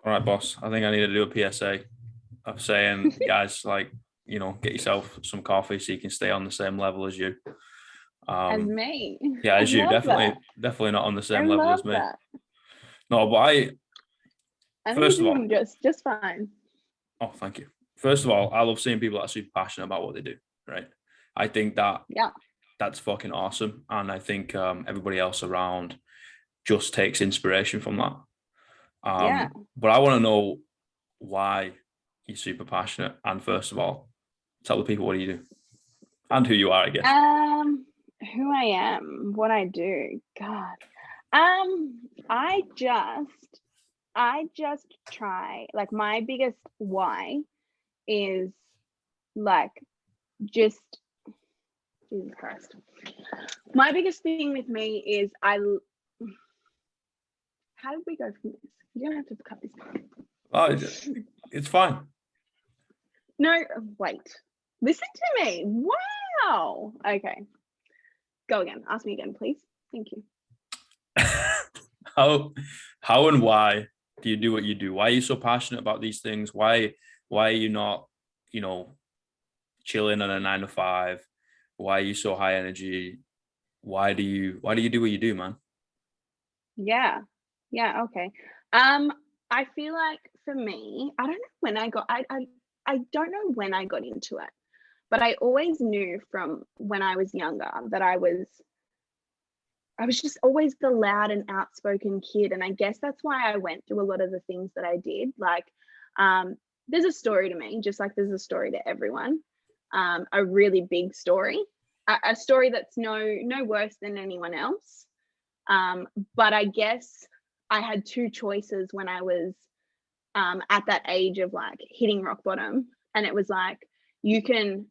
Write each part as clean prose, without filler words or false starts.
All right, boss. I think I need to do a PSA of saying, guys, like, get yourself some coffee so you can stay on the same level as you. As me. Yeah, I as you. love that. Definitely not on the I same level love as me. that. No, but I think first of you're all, doing just fine. oh, thank you. First of all, I love seeing people that are super passionate about what they do, right? I think Yeah. that's fucking awesome. And I think everybody else around just takes inspiration from that. Yeah. But I want to know why you're super passionate. And first of all, tell the people what you do and who you are, I guess. Who I am, what I do. God. I just try, like, my biggest why is like just Jesus Christ. My biggest thing with me is how did we go from this? You're gonna have to cut this. Oh, it's fine. No, wait. Listen to me. Wow. Okay. Go again. Ask me again, please. Thank you. How and why do you do what you do? Why are you so passionate about these things? Why are you not, chilling on a 9 to 5? Why are you so high energy? Why do you do what you do, man? Yeah. Okay. I feel like for me, I don't know when I got I don't know when I got into it, but I always knew from when I was younger that I was just always the loud and outspoken kid. And I guess that's why I went through a lot of the things that I did. Like, there's a story to me, just like there's a story to everyone. A really big story, a story that's no worse than anyone else. But I guess I had two choices when I was at that age of like hitting rock bottom. And it was like, you can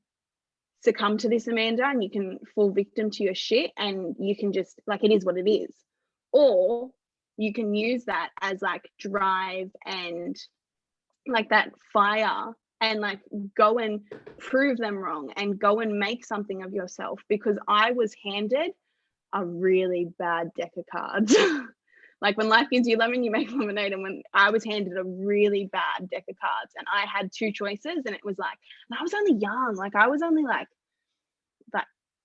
succumb to this, Amanda, and you can fall victim to your shit, and you can just, like, it is what it is. Or you can use that as like drive and like that fire, and like go and prove them wrong and go and make something of yourself. Because I was handed a really bad deck of cards. Like, when life gives you lemon, you make lemonade. And when I was handed a really bad deck of cards, and I had two choices, and it was like, and I was only young, like I was only like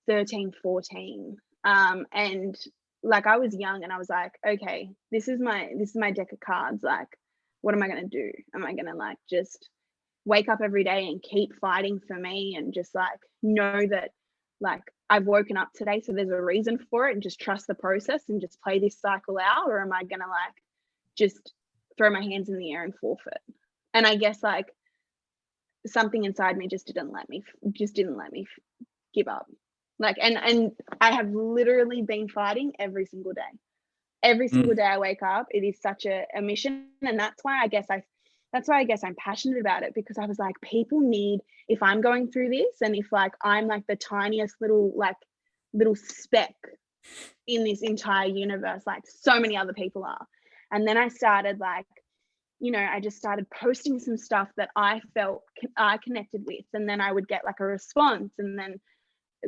13, 14. And like I was young, and I was like, okay, this is my deck of cards. Like, what am I gonna do? Am I gonna like just wake up every day and keep fighting for me, and just like know that like I've woken up today, so there's a reason for it, and just trust the process and just play this cycle out? Or am I gonna like just throw my hands in the air and forfeit? And I guess like something inside me just didn't let me give up. Like, and I have literally been fighting every single day. Every single day I wake up, it is such a mission. And that's why I guess I'm passionate about it, because I was like, people need, if I'm going through this, and if like I'm like the tiniest little speck in this entire universe, like so many other people are. And then I started like, I just started posting some stuff that I felt I connected with, and then I would get like a response, and then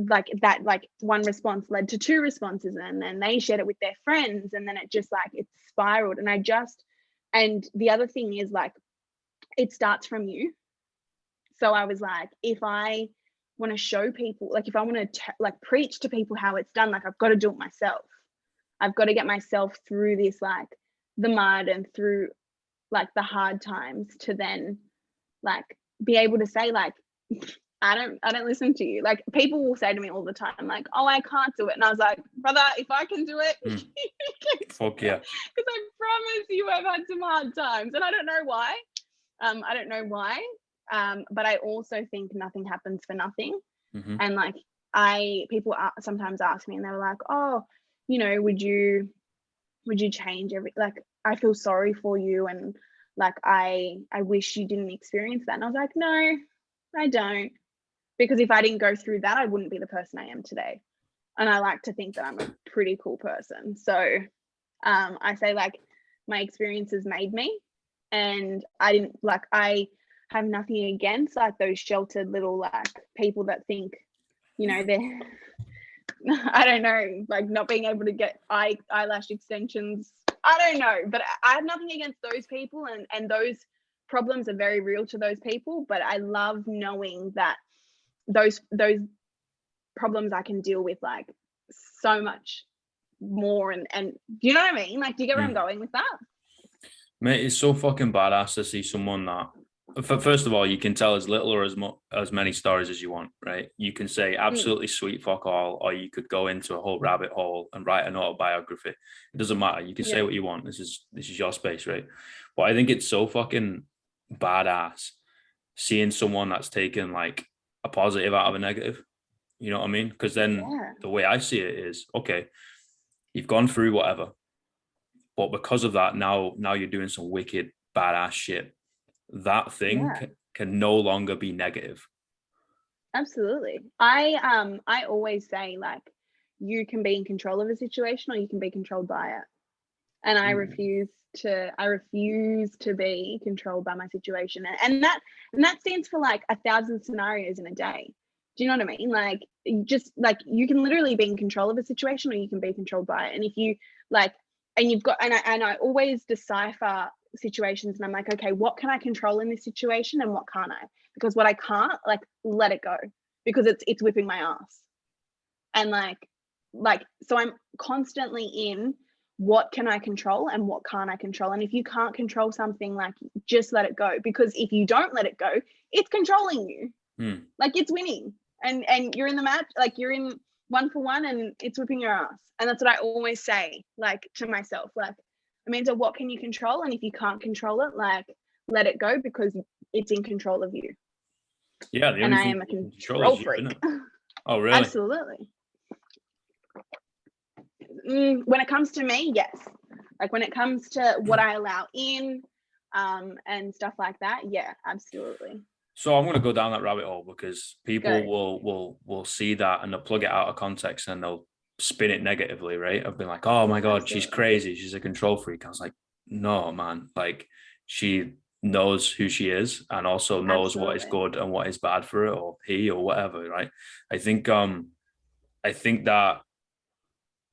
like that, like one response led to two responses, and then they shared it with their friends, and then it just like it spiraled. And the other thing is like, it starts from you. So I was like, if I want to show people, like if I want to like preach to people how it's done, like I've got to do it myself. I've got to get myself through this, like the mud and through like the hard times, to then like be able to say like, I don't listen to you. Like, people will say to me all the time, like, oh, I can't do it. And I was like, brother, if I can do it, fuck yeah. Because I promise you I've had some hard times, and I don't know why. But I also think nothing happens for nothing. Mm-hmm. And like people sometimes ask me, and they were like, oh, would you change like, I feel sorry for you, and like I wish you didn't experience that. And I was like, no, I don't. Because if I didn't go through that, I wouldn't be the person I am today. And I like to think that I'm a pretty cool person. So I say like my experiences made me, and I have nothing against like those sheltered little like people that think, they're I don't know, like not being able to get eyelash extensions I don't know, but I have nothing against those people, and those problems are very real to those people. But I love knowing that those problems I can deal with like so much more, and do you know what I mean? Like, do you get where I'm going with that? Mate, it's so fucking badass to see someone that, first of all, you can tell as little or as many stories as you want, right? You can say absolutely sweet fuck all, or you could go into a whole rabbit hole and write an autobiography. It doesn't matter. You can say what you want. This is your space, right? But I think it's so fucking badass seeing someone that's taken like a positive out of a negative. You know what I mean? Because then the way I see it is, okay, you've gone through whatever, but because of that, now you're doing some wicked badass shit. That thing can no longer be negative. Absolutely. I always say, like, you can be in control of a situation or you can be controlled by it. And I refuse to be controlled by my situation. And that stands for like 1,000 scenarios in a day. Do you know what I mean? Like, just like, you can literally be in control of a situation or you can be controlled by it. And if you like, and you've got, and I always decipher situations, and I'm like, okay, what can I control in this situation and what can't I? Because what I can't, like, let it go, because it's whipping my ass. And like so I'm constantly in, what can I control and what can't I control? And if you can't control something, like, just let it go, because if you don't let it go, it's controlling you. Like, it's winning, and you're in the match, like, you're in 1-for-1 and it's whipping your ass. And that's what I always say, like, to myself, like, Amanda, what can you control? And if you can't control it, like, let it go, because it's in control of you. Yeah, and I am a control freak. Oh, really? Absolutely. When it comes to me, yes. Like, when it comes to what I allow in, and stuff like that, yeah, absolutely. So I'm going to go down that rabbit hole, because people will see that and they'll plug it out of context and they'll spin it negatively, right? I've been like, oh my God, she's crazy. She's a control freak. I was like, no, man. Like, she knows who she is and also knows what is good and what is bad for her, or he, or whatever, right? I think that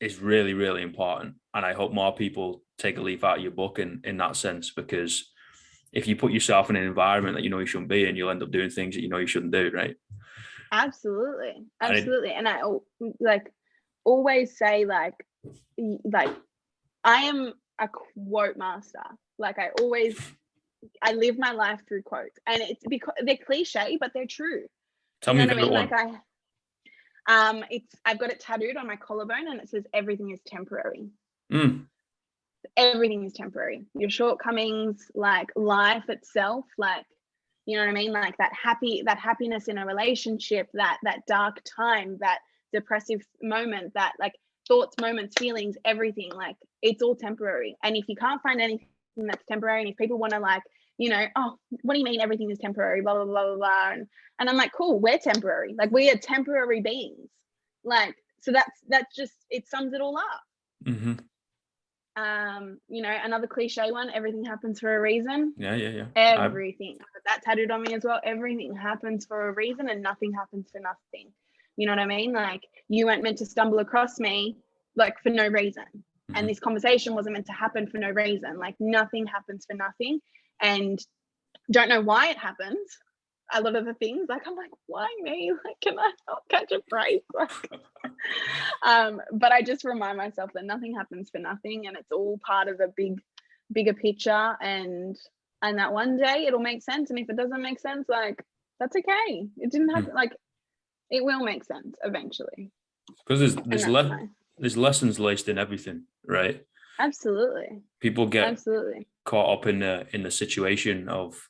is really, really important. And I hope more people take a leaf out of your book in that sense, because if you put yourself in an environment that you know you shouldn't be in, you'll end up doing things that you know you shouldn't do, right? Absolutely. And I like always say, like I am a quote master. Like, I live my life through quotes, and it's because they're cliche, but they're true. Tell me what I mean? Like, I've got it tattooed on my collarbone, and it says, everything is temporary. Everything is temporary. Your shortcomings, like life itself, like, you know what I mean? Like, that happiness in a relationship, that dark time, that depressive moment, that, like, thoughts, moments, feelings, everything, like, it's all temporary. And if you can't find anything that's temporary, and if people want to, like, you know, oh, what do you mean everything is temporary, blah, blah, blah, blah, blah. And I'm like, cool, we're temporary. Like, we are temporary beings. Like, so that's just, it sums it all up. You know, another cliche one, everything happens for a reason. Yeah. Everything. I've got that tattooed on me as well. Everything happens for a reason, and nothing happens for nothing. You know what I mean? Like, you weren't meant to stumble across me, like, for no reason. And this conversation wasn't meant to happen for no reason. Like, nothing happens for nothing. And don't know why it happens. A lot of the things, like, I'm like, why me? Like, can I not catch a break? Like, but I just remind myself that nothing happens for nothing, and it's all part of a bigger picture, and that one day it'll make sense. And if it doesn't make sense, like, that's okay. It didn't happen. Like, it will make sense eventually. Because there's lessons laced in everything, right? Absolutely. People get caught up in the situation of,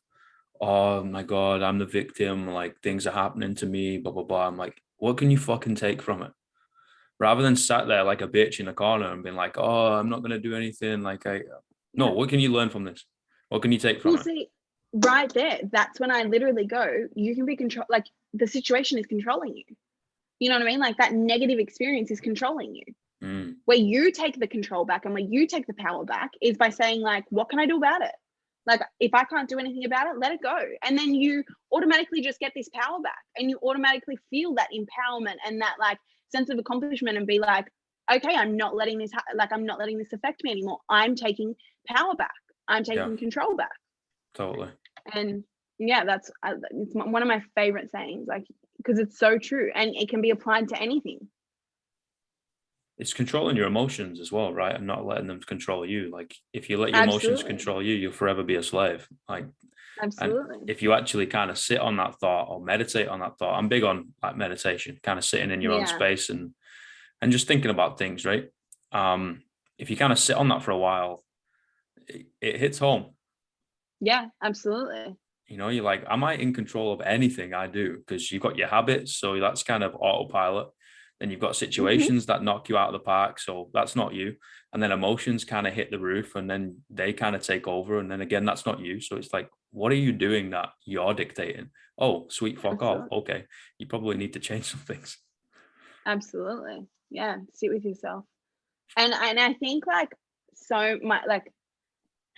oh my God, I'm the victim, like, things are happening to me, blah, blah, blah. I'm like, what can you fucking take from it? Rather than sat there like a bitch in a corner and being like, oh, I'm not going to do anything. Like, no, what can you learn from this? What can you take from it? See, right there, that's when I literally go, you can be like, the situation is controlling you. You know what I mean? Like, that negative experience is controlling you. Where you take the control back and where you take the power back is by saying, like, what can I do about it? Like, if I can't do anything about it, let it go. And then you automatically just get this power back, and you automatically feel that empowerment and that, like, sense of accomplishment, and be like, okay, I'm not letting this I'm not letting this affect me anymore. I'm taking power back. I'm taking control back. Totally. And yeah, that's it's one of my favorite sayings, like, because it's so true and it can be applied to anything. It's controlling your emotions as well, right? And not letting them control you. Like if you let your emotions Absolutely. control you, you'll forever be a slave. Like, and Absolutely. if you actually kind of sit on that thought or meditate on that thought, I'm big on like meditation, kind of sitting in your own Yeah. space and just thinking about things, right? If you kind of sit on that for a while, it hits home. Yeah, absolutely. You know, you're like, am I in control of anything I do? Because you've got your habits, so that's kind of autopilot. Then you've got Hmm. situations that knock you out of the park, so that's not you. And then emotions kind of hit the roof, and then they kind of take over. And then again, that's not you. So it's like, what are you doing that you're dictating? Oh, sweet fuck all. Absolutely. Okay, you probably need to change some things. Absolutely. Yeah, sit with yourself. And I think like so my like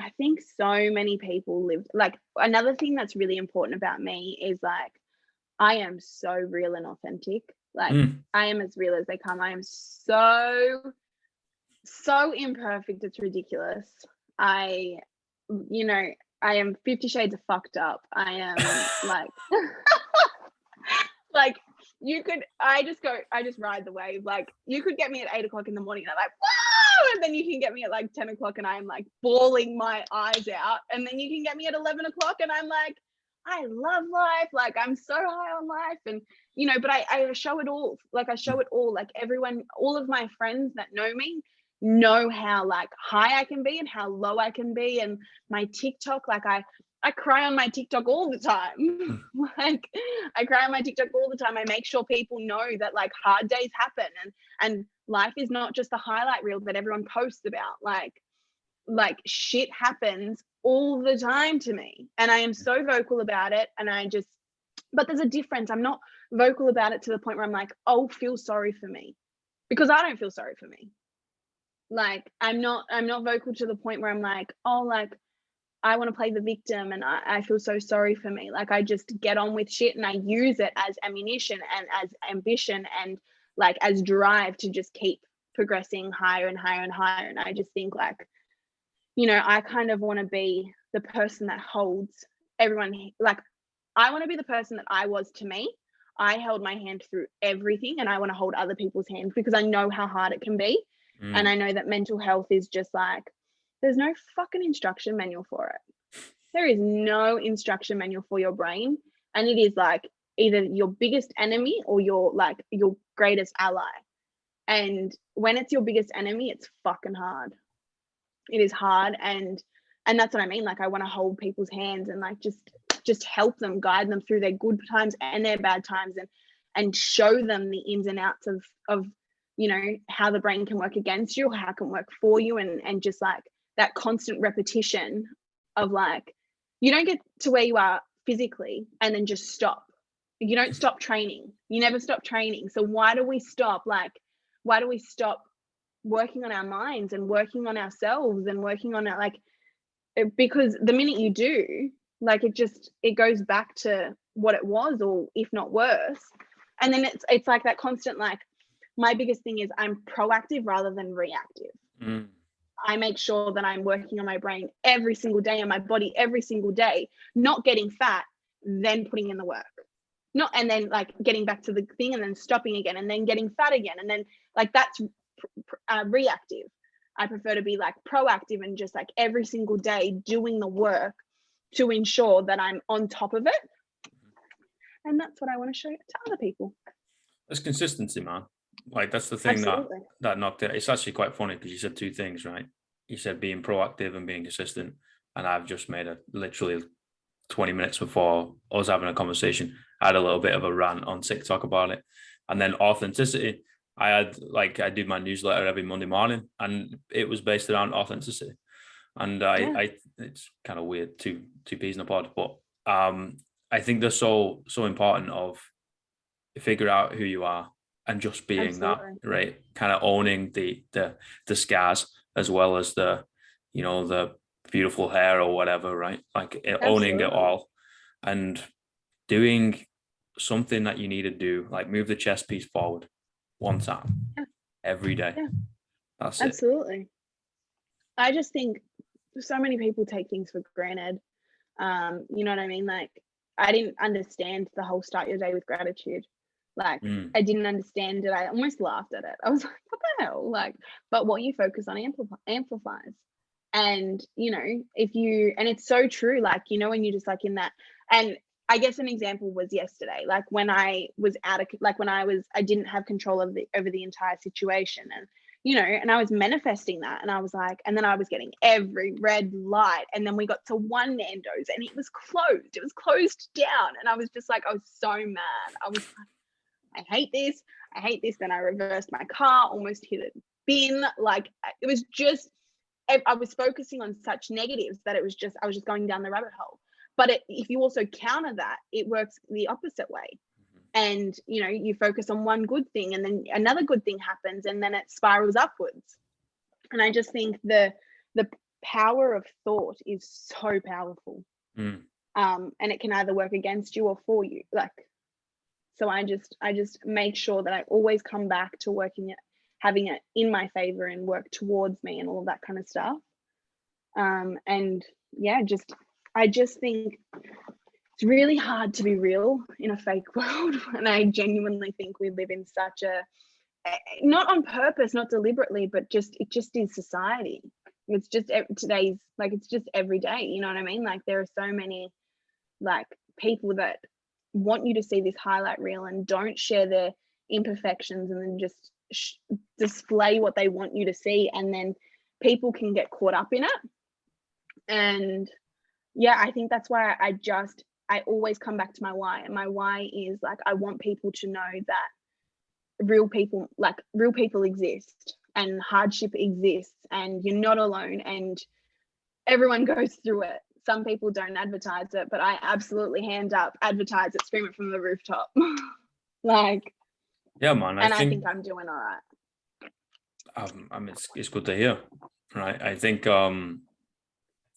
I think so many people live like another thing that's really important about me is like I am so real and authentic. Like Mm, I am as real as they come. I am so imperfect, it's ridiculous. I you know, I am 50 shades of fucked up. I am like like you could I just ride the wave. Like you could get me at 8 o'clock in the morning and I'm like, whoa, and then you can get me at like 10 o'clock and I'm like bawling my eyes out. And then you can get me at 11 o'clock and I'm like, I love life. Like I'm so high on life. And but I show it all. Like I show it all. Like everyone, all of my friends that know me know how like high I can be and how low I can be. And my TikTok, like I cry on my TikTok all the time. mm, Like I cry on my TikTok all the time. I make sure people know that like hard days happen and life is not just the highlight reel that everyone posts about. Like shit happens all the time to me. And I am so vocal about it. And but there's a difference. I'm not vocal about it to the point where I'm like, oh, feel sorry for me. Because I don't feel sorry for me. Like I'm not vocal to the point where I'm like, oh, like I want to play the victim and I feel so sorry for me. Like I just get on with shit and I use it as ammunition and as ambition and like as drive to just keep progressing higher and higher and higher. And I just think like, I kind of want to be the person that holds everyone. Like I want to be the person that I was to me. I held my hand through everything and I want to hold other people's hands because I know how hard it can be. And mm. I know that mental health is just like, there's no fucking instruction manual for it. There is no instruction manual for your brain. And it is like either your biggest enemy or your greatest ally. And when it's your biggest enemy, it's fucking hard. It is hard. And that's what I mean. Like I want to hold people's hands and like just help them, guide them through their good times and their bad times and show them the ins and outs of how the brain can work against you or how it can work for you and just like that constant repetition of like you don't get to where you are physically and then just stop. You don't stop training. You never stop training. So why do we stop working on our minds and working on ourselves and working on because the minute you do, like it goes back to what it was or if not worse. And then it's like that constant like my biggest thing is I'm proactive rather than reactive. Mm. I make sure that I'm working on my brain every single day and my body every single day, not getting fat, then putting in the work. Not and then like getting back to the thing and then stopping again and then getting fat again. And then like that's reactive. I prefer to be like proactive and just like every single day doing the work to ensure that I'm on top of it. And that's what I want to show to other people. It's consistency, man. Like that's the thing Absolutely. that knocked it. It's actually quite funny because you said two things, right? You said being proactive and being consistent, and I've just made a literally 20 minutes before I was having a conversation. I had a little bit of a rant on TikTok about it, and then authenticity. I do my newsletter every Monday morning, and it was based around authenticity. And I it's kind of weird, two peas in a pod, but I think they're so important of figure out who you are and just being that, Absolutely. right? Kind of owning the scars as well as the beautiful hair or whatever, right? Like owning it Absolutely. all and doing something that you need to do, like move the chess piece forward one time. every day. Yeah, That's it. absolutely. I just think so many people take things for granted. You know what I mean? Like, I didn't understand the whole start your day with gratitude. Like, I didn't understand it. I almost laughed at it. I was like, what the hell? Like, but what you focus on amplifies. And, you know, if you, and it's so true, like, you know, when you just like in that, and I guess an example was yesterday, like when I was I didn't have control of over the entire situation, and, you know, and I was manifesting that, and I was like, and then I was getting every red light, and then we got to one Nando's and it was closed down, and I was just like, I was so mad. I was like, I hate this. Then I reversed my car, almost hit a bin. Like, it was just, I was focusing on such negatives that I was just going down the rabbit hole. But if you also counter that, it works the opposite way. And, you know, you focus on one good thing and then another good thing happens, and then it spirals upwards. And I just think the power of thought is so powerful. And it can either work against you or for you. Like, so I just make sure that I always come back to having it in my favor and work towards me and all of that kind of stuff. And yeah, I just think it's really hard to be real in a fake world. And I genuinely think we live in such a, not on purpose, not deliberately, but it just is society. It's just today's, like, it's just every day, you know what I mean? Like, there are so many like people that want you to see this highlight reel and don't share their imperfections, and then just display what they want you to see, and then people can get caught up in it. And yeah, I think that's why I always come back to my why, and my why is like, I want people to know that real people exist, and hardship exists, and you're not alone, and everyone goes through it. Some people don't advertise it, but I absolutely hand up, advertise it, scream it from the rooftop. Like, yeah, man. I think I'm doing all right. I mean, it's good to hear, right? I think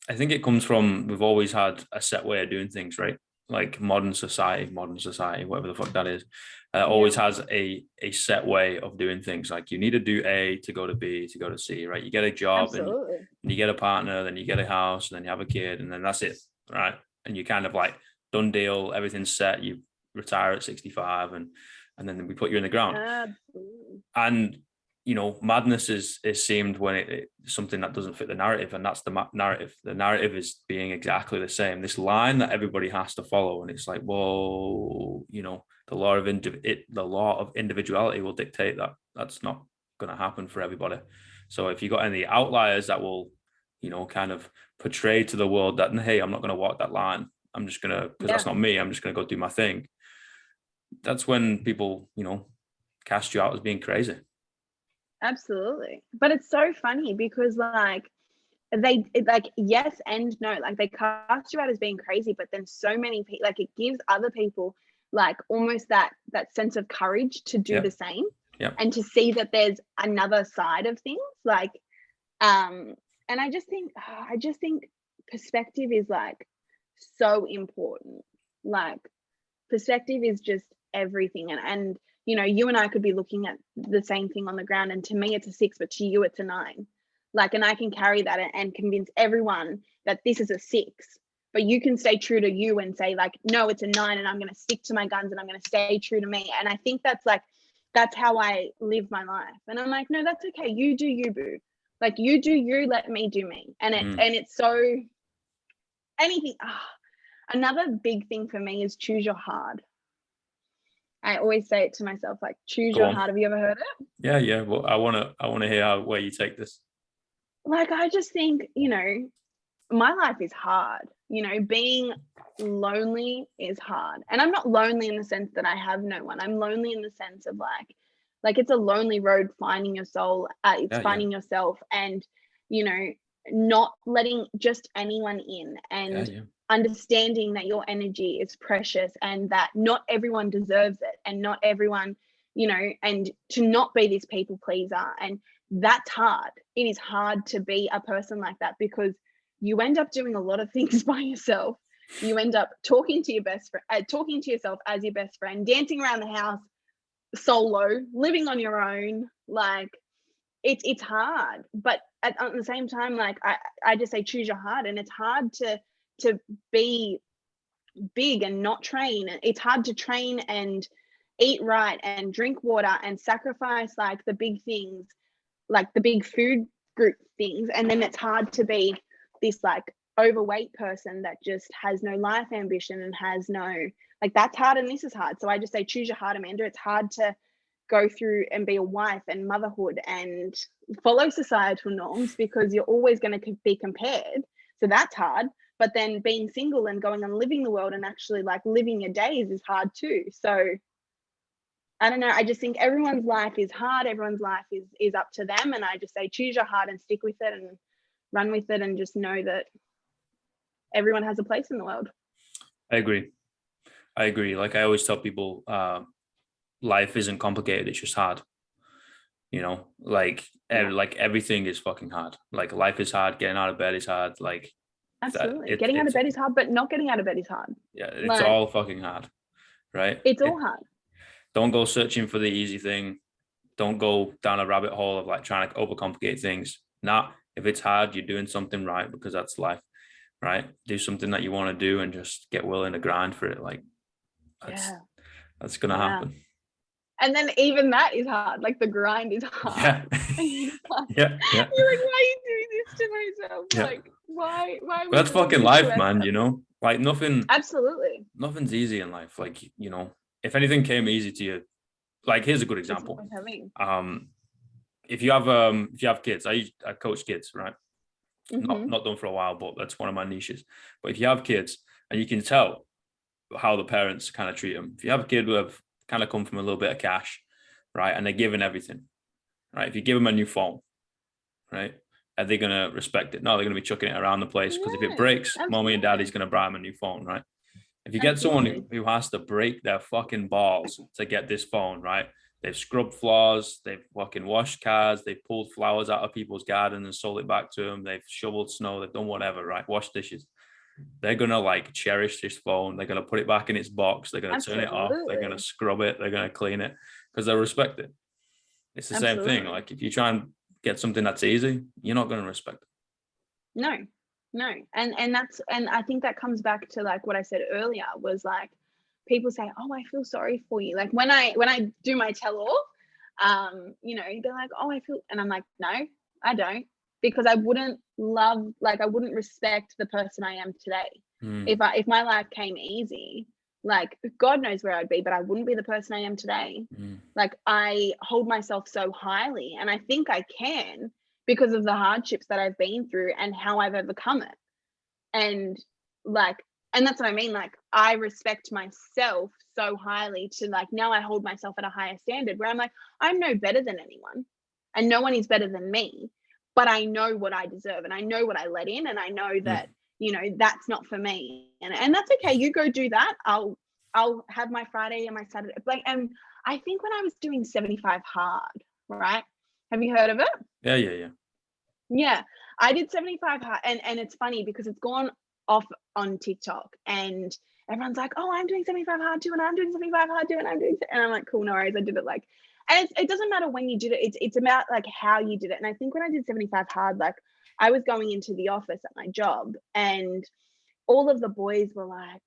it comes from, we've always had a set way of doing things, right? Like modern society, whatever the fuck that is, always has a set way of doing things. Like, you need to do A to go to B to go to C, right? You get a job, and you get a partner, then you get a house, and then you have a kid, and then that's it, right? And you kind of like, done deal, everything's set. You retire at 65, and then we put you in the ground. Absolutely. And, you know, madness is seemed when it's something that doesn't fit the narrative, and that's the narrative. The narrative is being exactly the same, this line that everybody has to follow, and it's like, whoa, you know, the law of individuality will dictate that that's not going to happen for everybody. So if you got any outliers that will, you know, kind of portray to the world that, hey, I'm not going to walk that line, I'm just gonna, because that's not me, I'm just gonna go do my thing, that's when people, you know, cast you out as being crazy. Absolutely. But it's so funny because like yes and no, like they cast you out as being crazy, but then so many people, like, it gives other people like almost that sense of courage to do the same, and to see that there's another side of things. Like, and I just think perspective is like so important. Like, perspective is just everything. And you know, you and I could be looking at the same thing on the ground, and to me it's a 6, but to you it's a 9. Like, and I can carry that and convince everyone that this is a 6, but you can stay true to you and say like, no, it's a 9, and I'm going to stick to my guns, and I'm going to stay true to me. And I think that's how I live my life. And I'm like, no, that's okay. You do you, boo. Like, you do you, let me do me. And it's so anything. Another big thing for me is choose your hard. I always say it to myself, like, choose your heart. Have you ever heard it? Yeah. Well, I want to hear where you take this. Like, I just think, you know, my life is hard. You know, being lonely is hard. And I'm not lonely in the sense that I have no one. I'm lonely in the sense of like it's a lonely road finding your soul. It's finding yourself, and, you know, not letting just anyone in, and understanding that your energy is precious, and that not everyone deserves it, and not everyone, you know, and to not be this people pleaser. And that's hard. It is hard to be a person like that, because you end up doing a lot of things by yourself. You end up talking to your best friend, talking to yourself as your best friend, dancing around the house solo, living on your own, Like it's hard, but at the same time, like I just say choose your heart, and it's hard to be big and not train. It's hard to train and eat right and drink water and sacrifice like the big things, like the big food group things, and then it's hard to be this like overweight person that just has no life ambition and has no, like, that's hard and this is hard. So I just say choose your heart, Amanda. It's hard to go through and be a wife and motherhood and follow societal norms because you're always going to be compared. So that's hard. But then being single and going and living the world and actually like living your days is hard too. So I don't know. I just think everyone's life is hard. Everyone's life is up to them. And I just say choose your heart and stick with it and run with it, and just know that everyone has a place in the world. I agree. Like I always tell people, life isn't complicated. It's just hard. You know, like everything is fucking hard. Like life is hard. Getting out of bed is hard. Like absolutely, getting out of bed is hard, but not getting out of bed is hard. Yeah, it's all fucking hard, right? It's all hard. Don't go searching for the easy thing. Don't go down a rabbit hole of like trying to overcomplicate things. Nah, if it's hard, you're doing something right, because that's life, right? Do something that you want to do and just get willing to grind for it. Like that's gonna happen. And then even that is hard. Like the grind is hard. Yeah. Yeah. You're like, why are you doing this to myself? Yeah. Like, why? But that's fucking life, man. You know, like nothing. Absolutely. Nothing's easy in life. Like, you know, if anything came easy to you, like here's a good example. If you have kids, I coach kids, right? Not done for a while, but that's one of my niches. But if you have kids and you can tell how the parents kind of treat them, if you have a kid who have kind of come from a little bit of cash, right, and they're giving everything, right? If you give them a new phone, right, are they gonna respect it? No, they're gonna be chucking it around the place, because if it breaks, mommy and daddy's gonna buy them a new phone, right? If you get someone who has to break their fucking balls to get this phone, right? They've scrubbed floors, they've fucking washed cars, they've pulled flowers out of people's garden and sold it back to them, they've shoveled snow, they've done whatever, right? Washed dishes. They're gonna like cherish this phone. They're gonna put it back in its box. They're gonna turn it off. They're gonna scrub it. They're gonna clean it because they respect it. It's the same thing. Like if you try and get something that's easy, you're not gonna respect it. No, and I think that comes back to like what I said earlier, was like people say, oh, I feel sorry for you. Like when I do my tell all, you know, they're like, oh, I feel, and I'm like, no, I don't, because I wouldn't respect the person I am today. If my life came easy, like God knows where I'd be, but I wouldn't be the person I am today. Like I hold myself so highly, and I think I can, because of the hardships that I've been through and how I've overcome it. And that's what I mean. Like I respect myself so highly to like, now I hold myself at a higher standard where I'm like, I'm no better than anyone and no one is better than me, but I know what I deserve and I know what I let in, and I know that, you know, that's not for me. And that's okay. You go do that. I'll have my Friday and my Saturday. Like, and I think when I was doing 75 hard, right? Have you heard of it? Yeah. I did 75 hard, and it's funny because it's gone off on TikTok and everyone's like, oh, I'm doing 75 hard too, and I'm doing 75 hard too, and I'm like, cool, no worries. I did it like, and it doesn't matter when you did it. It's about like how you did it. And I think when I did 75 hard, like I was going into the office at my job and all of the boys were like,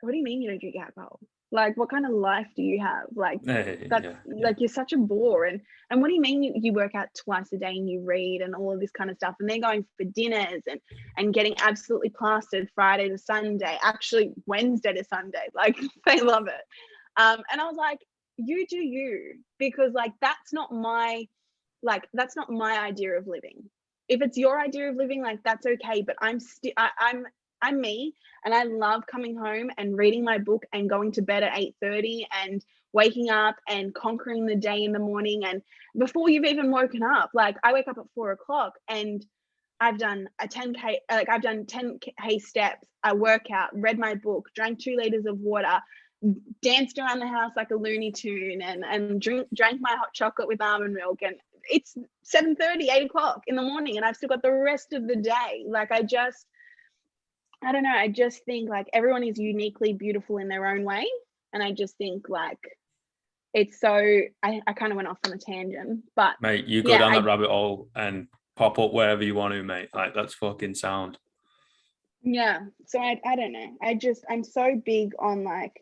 what do you mean you don't drink alcohol? Like, what kind of life do you have? Like, like you're such a bore. And what do you mean you work out twice a day and you read and all of this kind of stuff? And they're going for dinners and getting absolutely plastered Friday to Sunday, actually Wednesday to Sunday. Like they love it. And I was like, you do you, because like that's not my idea of living. If it's your idea of living, like that's okay. But I'm me, and I love coming home and reading my book and going to bed at 8:30 and waking up and conquering the day in the morning. And before you've even woken up, like I wake up at 4 o'clock and I've done a 10K, like I've done 10K steps, I work out, read my book, drank 2 liters of water, danced around the house like a Looney Tune, and drank my hot chocolate with almond milk. And it's 7:30, 8 o'clock in the morning, and I've still got the rest of the day. Like I don't know. I just think like everyone is uniquely beautiful in their own way. And I just think like it's so, I kind of went off on a tangent, but Mate, you go yeah, down that rabbit hole and pop up wherever you want to, mate. Like, that's fucking sound. yeah. So I don't know. I'm so big on like,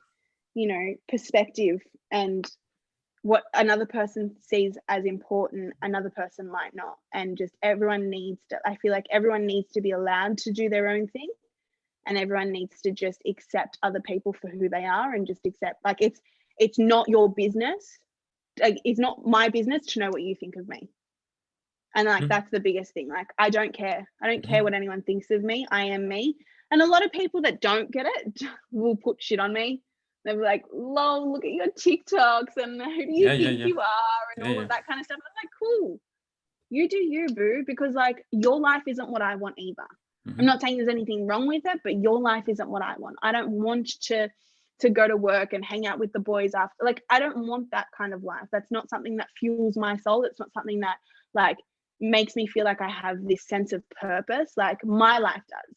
you know, perspective and what another person sees as important, another person might not. And just everyone needs to, I feel like everyone needs to be allowed to do their own thing. And everyone needs to just accept other people for who they are and just accept, like, it's not your business. Like, it's not my business to know what you think of me. And like, that's the biggest thing. Like, I don't care what anyone thinks of me. I am me. And a lot of people that don't get it will put shit on me. They'll be like, lol, look at your TikToks and who do you think you are and all of that kind of stuff. I'm like, cool, you do you, boo, because like, your life isn't what I want either. I'm not saying there's anything wrong with it, but your life isn't what I want. I don't want to go to work and hang out with the boys after. Like, I don't want that kind of life. That's not something that fuels my soul. It's not something that like makes me feel like I have this sense of purpose. Like, my life does.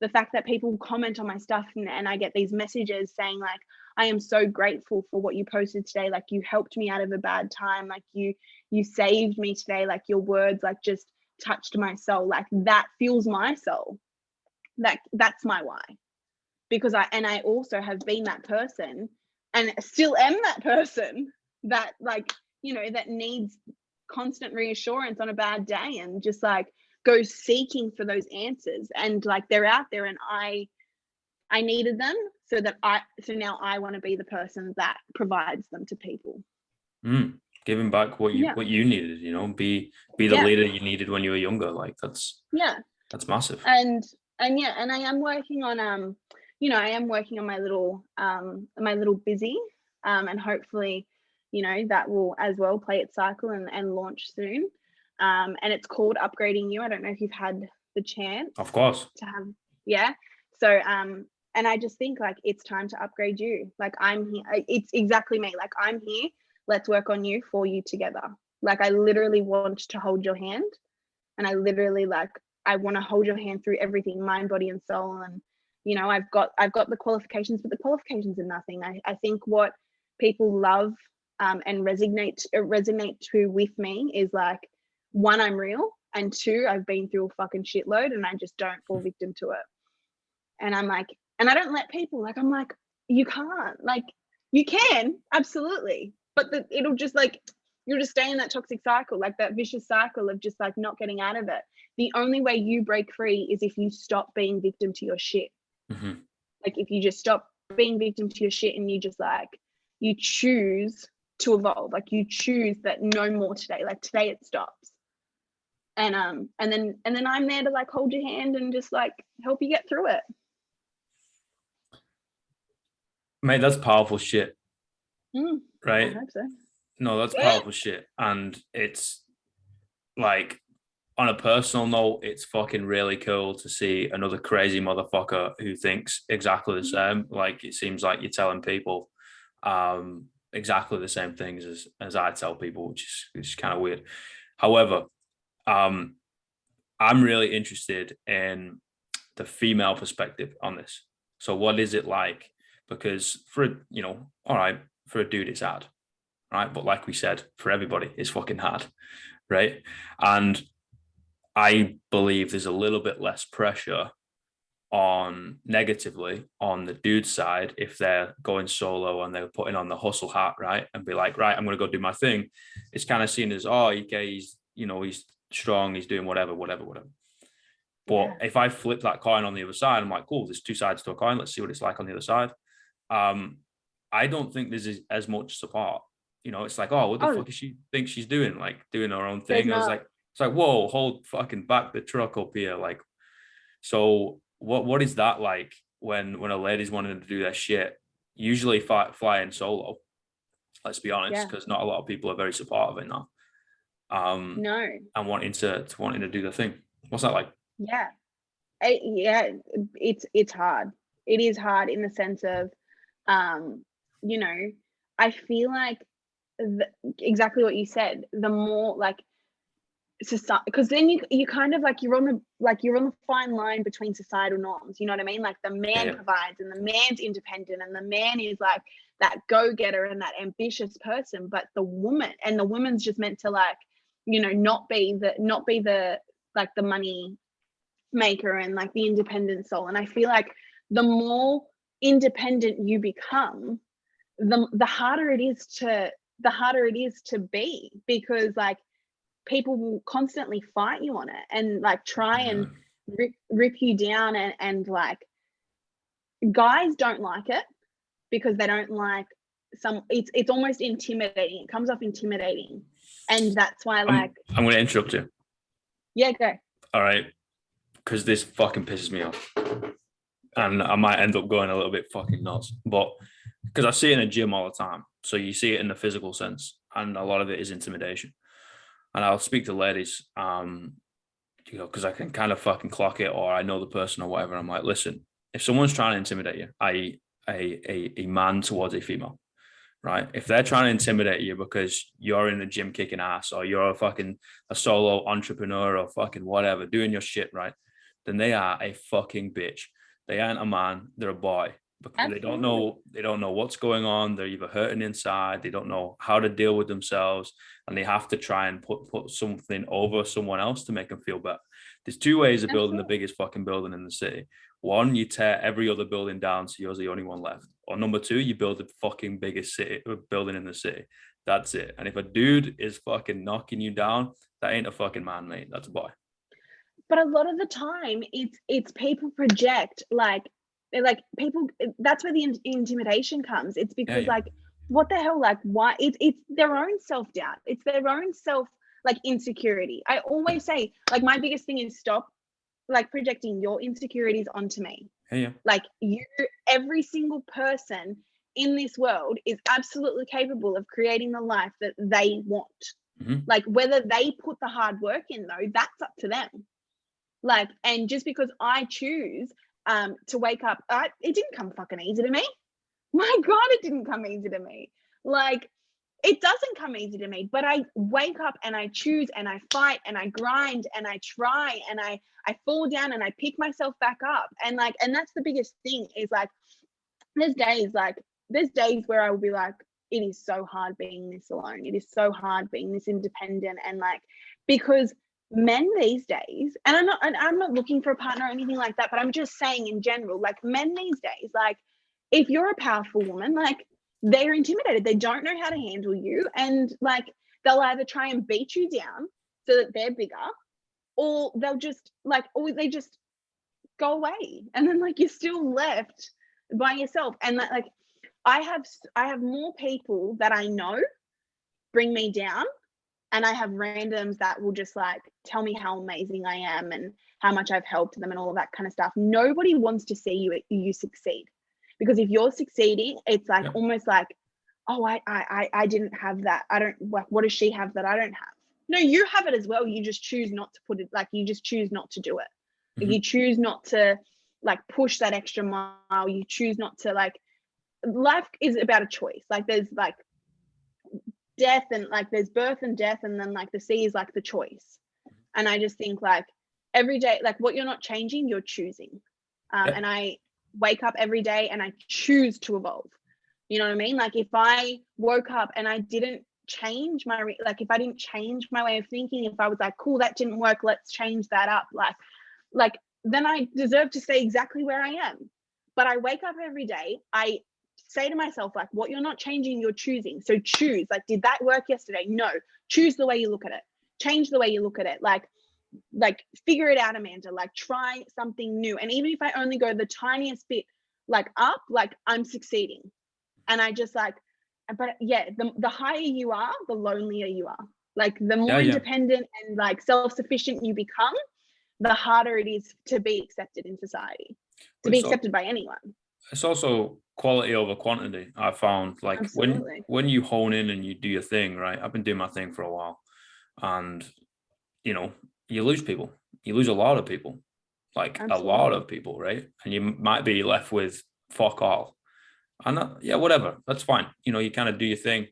The fact that people comment on my stuff and I get these messages saying like, I am so grateful for what you posted today. Like, you helped me out of a bad time. Like, you saved me today. Like, your words like just touched my soul. Like, that fuels my soul. That's my why. Because I also have been that person and still am that person that, like, you know, that needs constant reassurance on a bad day and just like goes seeking for those answers. And like, they're out there and I needed them, so now I want to be the person that provides them to people. Giving back what you needed, you know, be the leader you needed when you were younger. Like, that's massive. And I am working on you know, I am working on my little busy, and hopefully, you know, that will as well play its cycle and launch soon. And it's called Upgrading You. I don't know if you've had the chance. Of course. To have, so and I just think like, it's time to upgrade you. Like, I'm here. It's exactly me. Like, I'm here. Let's work on you, for you, together. Like, I literally want to hold your hand, and I literally like, I want to hold your hand through everything, mind, body, and soul. And you know, I've got the qualifications, but the qualifications are nothing. I think what people love and resonate to with me is like, one, I'm real, and two, I've been through a fucking shitload and I just don't fall victim to it. And I'm like, and I don't let people, like, I'm like, you can't, like, you can absolutely, but it'll just like, you'll just stay in that toxic cycle, like that vicious cycle of just like not getting out of it. The only way you break free is if you stop being victim to your shit. Like, if you just stop being victim to your shit and you just like, you choose to evolve, like you choose that no more today, like today it stops. And then I'm there to like hold your hand and just like help you get through it. Mate, that's powerful shit. Right? I hope so. No, that's powerful shit. And it's like, on a personal note, it's fucking really cool to see another crazy motherfucker who thinks exactly the same. Like, it seems like you're telling people exactly the same things as I tell people, which is kind of weird. However, I'm really interested in the female perspective on this. So what is it like? Because all right, for a dude, it's hard, right? But like we said, for everybody, it's fucking hard, right? And I believe there's a little bit less pressure negatively on the dude side if they're going solo and they're putting on the hustle hat, right? And be like, right, I'm going to go do my thing. It's kind of seen as, oh, okay, he's strong, he's doing whatever. But if I flip that coin on the other side, I'm like, cool, there's two sides to a coin. Let's see what it's like on the other side. I don't think there's as much support. You know, it's like, oh, what the fuck is she think she's doing? Like, doing her own thing. I was like, it's like, whoa, hold fucking back the truck up here. Like, so what is that like when a lady's wanting to do that shit? Usually flying solo, let's be honest, because not a lot of people are very supportive in that. No. And wanting to do the thing. What's that like? Yeah. It's hard. It is hard in the sense of, you know, I feel like exactly what you said, the more like society, because then you kind of like you're on the fine line between societal norms, you know what I mean? Like the man provides and the man's independent and the man is like that go-getter and that ambitious person, but the woman's just meant to like, you know, not be the like the money maker and like the independent soul. And I feel like the more independent you become, the harder it is to be, because like people will constantly fight you on it and like try and rip you down, and like guys don't like it because they don't like it's almost intimidating. It comes off intimidating, and that's why like I'm going to interrupt you. Yeah, go. All right, because this fucking pisses me off, and I might end up going a little bit fucking nuts, but because I see it in a gym all the time, so you see it in the physical sense, and a lot of it is intimidation. And I'll speak to ladies, you know, because I can kind of fucking clock it, or I know the person or whatever. I'm like, listen, if someone's trying to intimidate you, i.e., a man towards a female, right? If they're trying to intimidate you because you're in the gym kicking ass, or you're a solo entrepreneur, or fucking whatever, doing your shit, right? Then they are a fucking bitch. They aren't a man, they're a boy. Because Absolutely. they don't know what's going on. They're either hurting inside, they don't know how to deal with themselves, and they have to try and put something over someone else to make them feel better. There's two ways of building the biggest fucking building in the city. One, you tear every other building down so you're the only one left. Or number two, you build the fucking biggest building in the city. That's it. And if a dude is fucking knocking you down, that ain't a fucking man, mate. That's a boy. But a lot of the time it's people project like people, that's where the intimidation comes. It's because like what the hell, like why it's their own self-doubt, it's their own self like insecurity. I always say like my biggest thing is stop like projecting your insecurities onto me. Like every single person in this world is absolutely capable of creating the life that they want. Like whether they put the hard work in though, that's up to them. Like, and just because I choose to wake up, it didn't come fucking easy to me. My God, it didn't come easy to me. Like, it doesn't come easy to me, but I wake up and I choose and I fight and I grind and I try and I fall down and I pick myself back up. And like, and that's the biggest thing is like, there's days where I will be like, it is so hard being this alone. It is so hard being this independent. And like, because men these days, and I'm not looking for a partner or anything like that, but I'm just saying in general, like men these days, like if you're a powerful woman, like they're intimidated, they don't know how to handle you, and like they'll either try and beat you down so that they're bigger, or they'll just like, or they just go away, and then like you're still left by yourself. And that, like I have more people that I know bring me down, and I have randoms that will just like tell me how amazing I am and how much I've helped them and all of that kind of stuff. Nobody wants to see you succeed, because if you're succeeding, it's like almost like, oh, I didn't have that. I don't, like, what does she have that I don't have? No, you have it as well. You just choose not to put it, like you just choose not to do it. You choose not to like push that extra mile. You choose not to, like, life is about a choice. Like there's like death, and like there's birth and death, and then like the sea is like the choice. And I just think like every day, like what you're not changing, you're choosing. And I wake up every day and I choose to evolve. You know what I mean? Like if I woke up and I didn't change like if I didn't change my way of thinking, if I was like, cool, that didn't work, let's change that up, like then I deserve to stay exactly where I am. But I wake up every day, I say to myself, like, what you're not changing, you're choosing. So choose. Like, did that work yesterday? No. Choose the way you look at it. Change the way you look at it. Like figure it out, Amanda. Like try something new. And even if I only go the tiniest bit like up, like I'm succeeding. And I just like, but yeah, the higher you are, the lonelier you are. Like the more independent and like self-sufficient you become, the harder it is to be accepted in society, to be accepted by anyone. It's also quality over quantity. I found like when you hone in and you do your thing, right? I've been doing my thing for a while, and you know, you lose people. You lose a lot of people, like a lot of people, right? And you might be left with fuck all. And whatever, that's fine. You know, you kind of do your thing.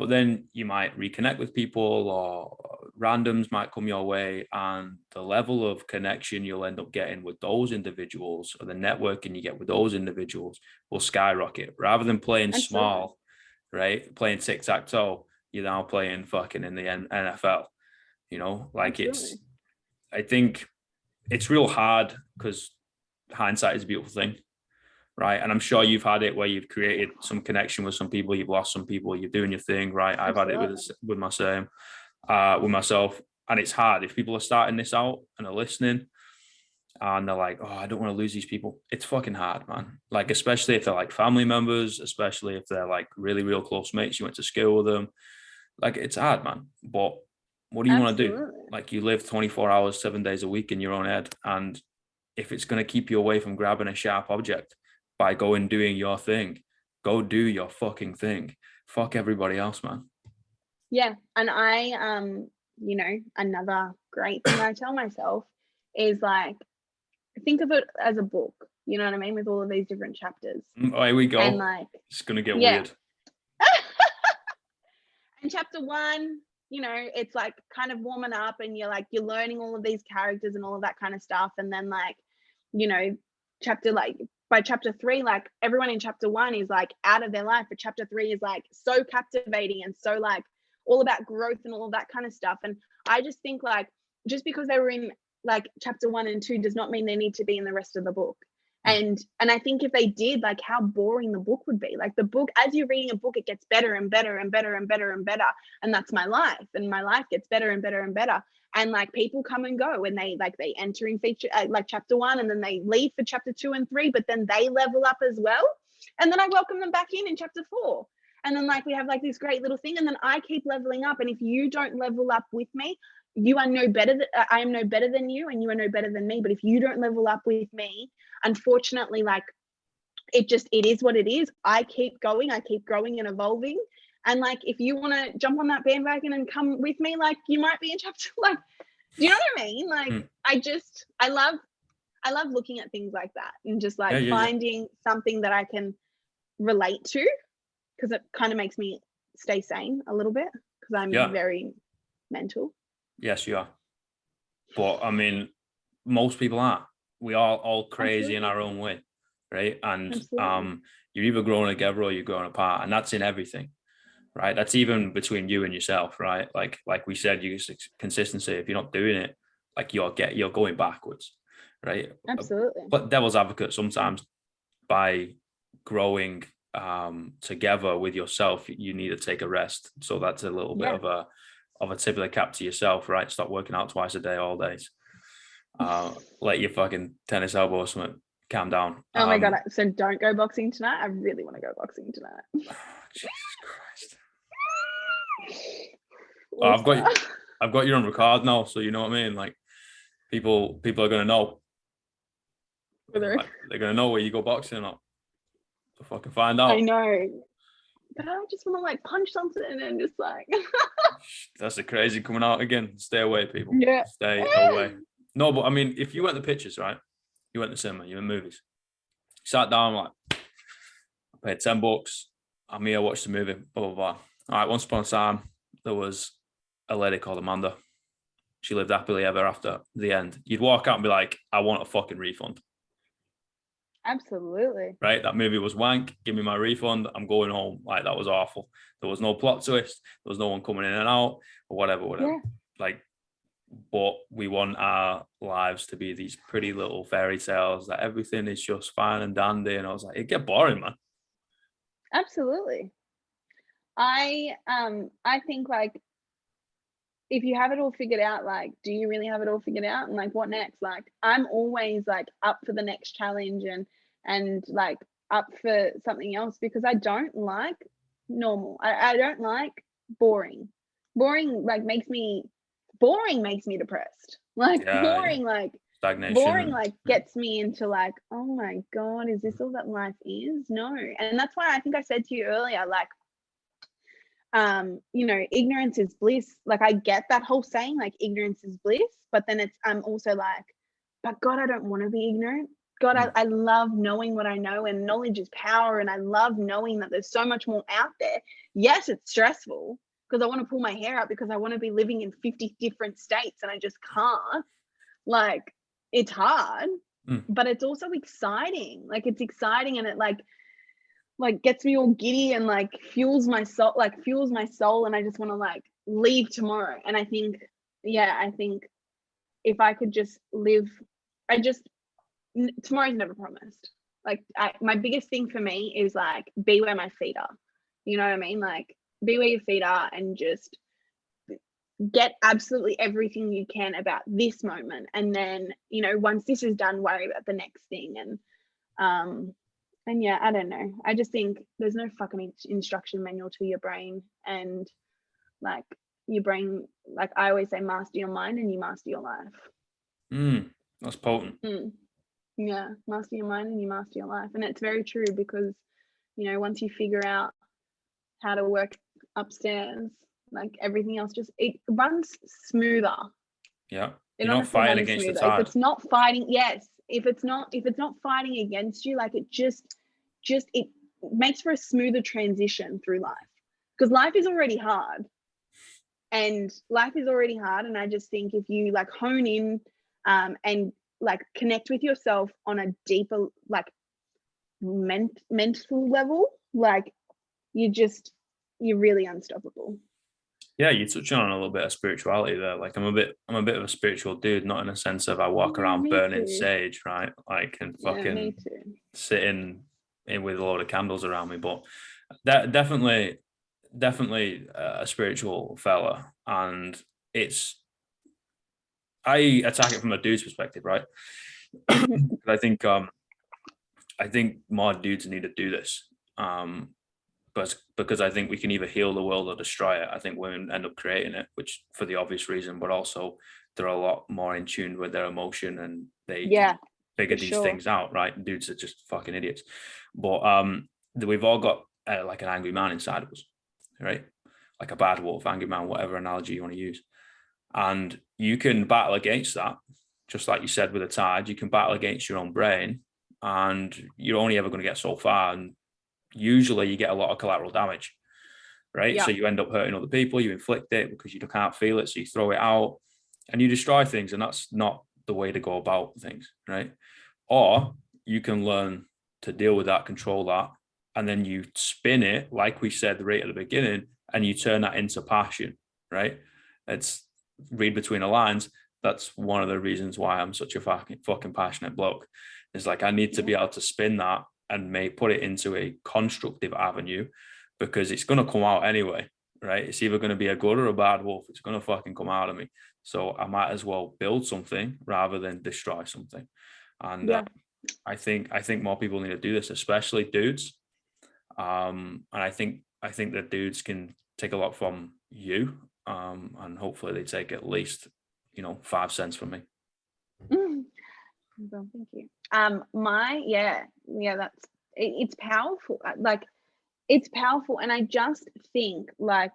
But then you might reconnect with people, or randoms might come your way, and the level of connection you'll end up getting with those individuals, or the networking you get with those individuals, will skyrocket. Rather than playing Absolutely. small, right? Playing tic-tac-toe, you're now playing fucking in the NFL. You know, like Absolutely. I think it's real hard because hindsight is a beautiful thing, right? And I'm sure you've had it where you've created some connection with some people, you've lost some people, you're doing your thing, right? I've had it with myself, and it's hard if people are starting this out and are listening, and they're like, oh, I don't want to lose these people. It's fucking hard, man. Like, especially if they're like family members, especially if they're like really real close mates, you went to school with them. Like, it's hard, man. But what do you want to do? Like, you live 24 hours, 7 days a week in your own head, and if it's going to keep you away from grabbing a sharp object by going doing your thing, go do your fucking thing. Fuck everybody else, man. Yeah. And I you know, another great thing I tell myself is like, think of it as a book, you know what I mean, with all of these different chapters. Oh, here we go. And like, it's gonna get weird. And chapter 1, you know, it's like kind of warming up, and you're learning all of these characters and all of that kind of stuff. And then like, you know, by chapter 3, like everyone in chapter 1 is like out of their life, but chapter 3 is like so captivating and so like all about growth and all of that kind of stuff. And I just think like, just because they were in like chapter 1 and 2 does not mean they need to be in the rest of the book. And I think if they did, like, how boring the book would be. Like, the book, as you're reading a book, it gets better and better and better and better and better. And that's my life. And my life gets better and better and better. And like, people come and go, and they enter in feature like chapter 1, and then they leave for chapter 2 and 3, but then they level up as well. And then I welcome them back in chapter 4. And then like we have like this great little thing, and then I keep leveling up. And if you don't level up with me, you are no better. I am no better than you, and you are no better than me. But if you don't level up with me, unfortunately, like it is what it is. I keep going, I keep growing and evolving. And like, if you want to jump on that bandwagon and come with me, like you might be in chapter, like, do you know what I mean? Like, I love looking at things like that, and just like finding something that I can relate to, because it kind of makes me stay sane a little bit, because I'm very mental. Yes, you are. But I mean, most people aren't. We are all crazy in our own way, right? And you're either growing together or you're growing apart, and that's in everything, right? That's even between you and yourself, right? Like we said, you consistency. If you're not doing it, like you're going backwards, right? Absolutely. But devil's advocate, sometimes by growing together with yourself, you need to take a rest. So that's a little bit of a tip of the cap to yourself, right? Stop working out twice a day, all days. Let your fucking tennis elbow or something calm down. Oh my god! So don't go boxing tonight. I really want to go boxing tonight. Jesus Christ! I've got you on record now, so you know what I mean. Like, people are gonna know. Like, they're gonna know where you go boxing or not. So fucking find out. I know, but I just want to like punch something and just like. That's the crazy coming out again. Stay away, people. Yeah. Stay away. No, but I mean, if you went to pictures, right? You went to cinema, you went to movies. You sat down, like, I paid $10. I'm here, watch the movie, blah, blah, blah. All right, once upon a time, there was a lady called Amanda. She lived happily ever after the end. You'd walk out and be like, I want a fucking refund. Absolutely. Right? That movie was wank. Give me my refund. I'm going home. Like, that was awful. There was no plot twist. There was no one coming in and out, or whatever. Yeah. Like, but we want our lives to be these pretty little fairy tales that everything is just fine and dandy. And I was like, it get boring, man. Absolutely. I think like, if you have it all figured out, like, do you really have it all figured out? And like, what next? Like, I'm always like up for the next challenge, and like up for something else, because I don't like normal. I don't like boring. Boring makes me depressed. Like, boring, like stagnation. Boring like gets me into like, oh my god, is this all that life is? No. And that's why I think I said to you earlier, like, you know, ignorance is bliss. Like, I get that whole saying, like, ignorance is bliss, but then I'm also like, but God, I don't want to be ignorant. God, I love knowing what I know, and knowledge is power. And I love knowing that there's so much more out there. Yes, it's stressful because I want to pull my hair out because I want to be living in 50 different states and I just can't. Like, it's hard, but it's also exciting. Like, it's exciting, and it like gets me all giddy and like fuels my soul, and I just want to like leave tomorrow. And I think if I could just live, tomorrow's never promised. Like, my biggest thing for me is like, be where my feet are. You know what I mean? Like, be where your feet are and just get absolutely everything you can about this moment. And then, you know, once this is done, worry about the next thing. And yeah, I don't know. I just think there's no fucking instruction manual to your brain. And like, your brain, like I always say, master your mind and you master your life. That's potent. Yeah, master your mind and you master your life. And it's very true, because, you know, once you figure out how to work upstairs, like everything else it runs smoother. Yeah. You're not fighting against the tide. If it's not fighting, if it's not fighting against you, like, it just it makes for a smoother transition through life, because life is already hard. And I just think if you like hone in and like connect with yourself on a deeper, like mental level, like you're really unstoppable. Yeah, you touch on a little bit of spirituality there. Like, I'm a bit of a spiritual dude, not in a sense of I walk around burning sage, right? Like, and fucking sitting in with a load of candles around me. But that definitely a spiritual fella, and I attack it from a dude's perspective, right? I think more dudes need to do this. But because I think we can either heal the world or destroy it. I think women end up creating it, which for the obvious reason, but also they're a lot more in tune with their emotion and they can figure these things out, right? Dudes are just fucking idiots. But we've all got like an angry man inside of us, right? Like a bad wolf, angry man, whatever analogy you want to use. And you can battle against that, just like you said with a tide. You can battle against your own brain, and you're only ever going to get so far. And usually you get a lot of collateral damage, right? So you end up hurting other people, you inflict it because you can't feel it, so you throw it out and you destroy things, and that's not the way to go about things, right? Or you can learn to deal with that, control that, and then you spin it, like we said right at the beginning, and you turn that into passion, right? It's read between the lines. That's one of the reasons why I'm such a fucking passionate bloke. It's like, I need to be able to spin that and may put it into a constructive avenue, because it's going to come out anyway, right? It's either going to be a good or a bad wolf. It's going to fucking come out of me. So I might as well build something rather than destroy something. And I think more people need to do this, especially dudes. And I think that dudes can take a lot from you, and hopefully they take at least 5 cents from me. Well, thank you. That's it's powerful. Like, it's powerful, and I just think like,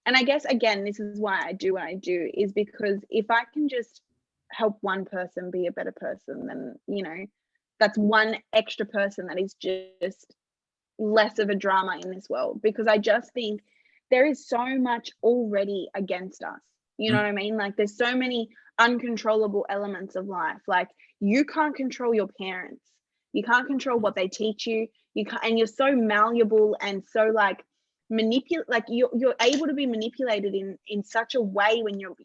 and I guess again, this is why I do what I do, is because if I can just help one person be a better person, then that's one extra person that is just less of a drama in this world. Because I just think there is so much already against us. You know what I mean? Like, there's so many uncontrollable elements of life. Like, you can't control your parents. You can't control what they teach you. You can't, and you're so malleable and so like like you're able to be manipulated in such a way when you're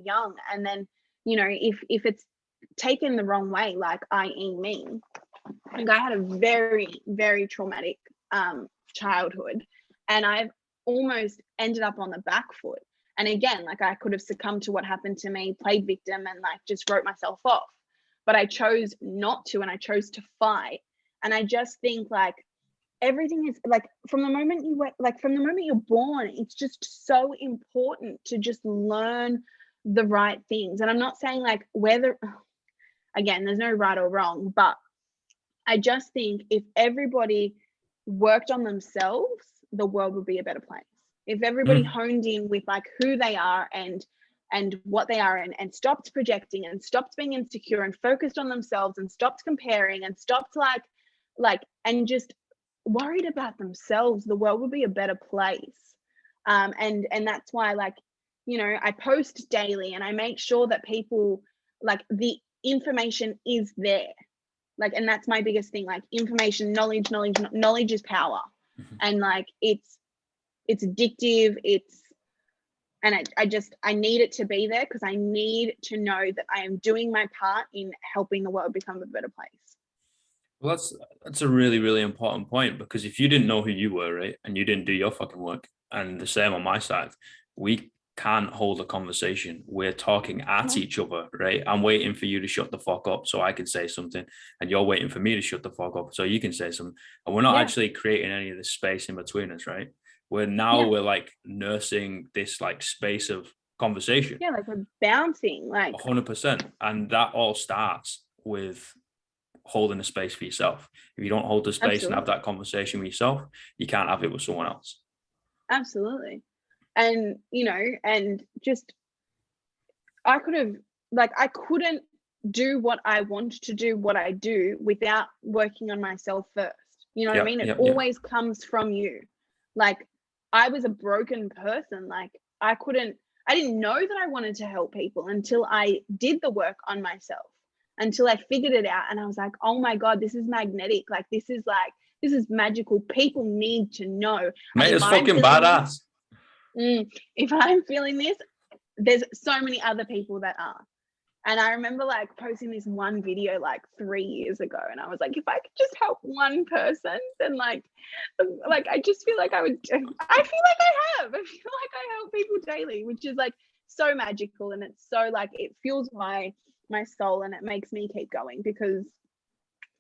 young. And then, if it's taken the wrong way, like i.e. me, like I had a very, very traumatic childhood, and I've almost ended up on the back foot. And again, like, I could have succumbed to what happened to me, played victim, and like just wrote myself off. But I chose not to, and I chose to fight. And I just think like everything is like, from the moment you're born, it's just so important to just learn the right things. And I'm not saying like again, there's no right or wrong, but I just think if everybody worked on themselves, the world would be a better place. If everybody honed in with like who they are and and what they are, and stopped projecting and stopped being insecure and focused on themselves and stopped comparing and stopped and just worried about themselves, the world would be a better place. And that's why, like, you know, I post daily and I make sure that people, like, the information is there. Like, and that's my biggest thing, like, information, knowledge is power. And like, it's addictive. And I need it to be there, because I need to know that I am doing my part in helping the world become a better place. Well, that's a really, really important point, because if you didn't know who you were, right, and you didn't do your fucking work, and the same on my side, we can't hold a conversation. We're talking at each other, right? I'm waiting for you to shut the fuck up so I can say something, and you're waiting for me to shut the fuck up so you can say something. And we're not actually creating any of this space in between us, right? We're like nursing this like space of conversation. Yeah, like we're bouncing, like 100%. And that all starts with holding a space for yourself. If you don't hold the space and have that conversation with yourself, you can't have it with someone else. Absolutely. And, you know, and just, I couldn't do what I want to do, what I do, without working on myself first. You know what I mean? It always comes from you. Like, I was a broken person. Like, I didn't know that I wanted to help people until I did the work on myself, until I figured it out. And I was like, oh my God, this is magnetic. This is magical. People need to know. Mate, it's fucking badass. If I'm feeling this, there's so many other people that are. And I remember like posting this one video like 3 years ago, and I was like, if I could just help one person, then like I just feel like I feel like I feel like I help people daily, which is like so magical. And it's so like, it fuels my soul, and it makes me keep going, because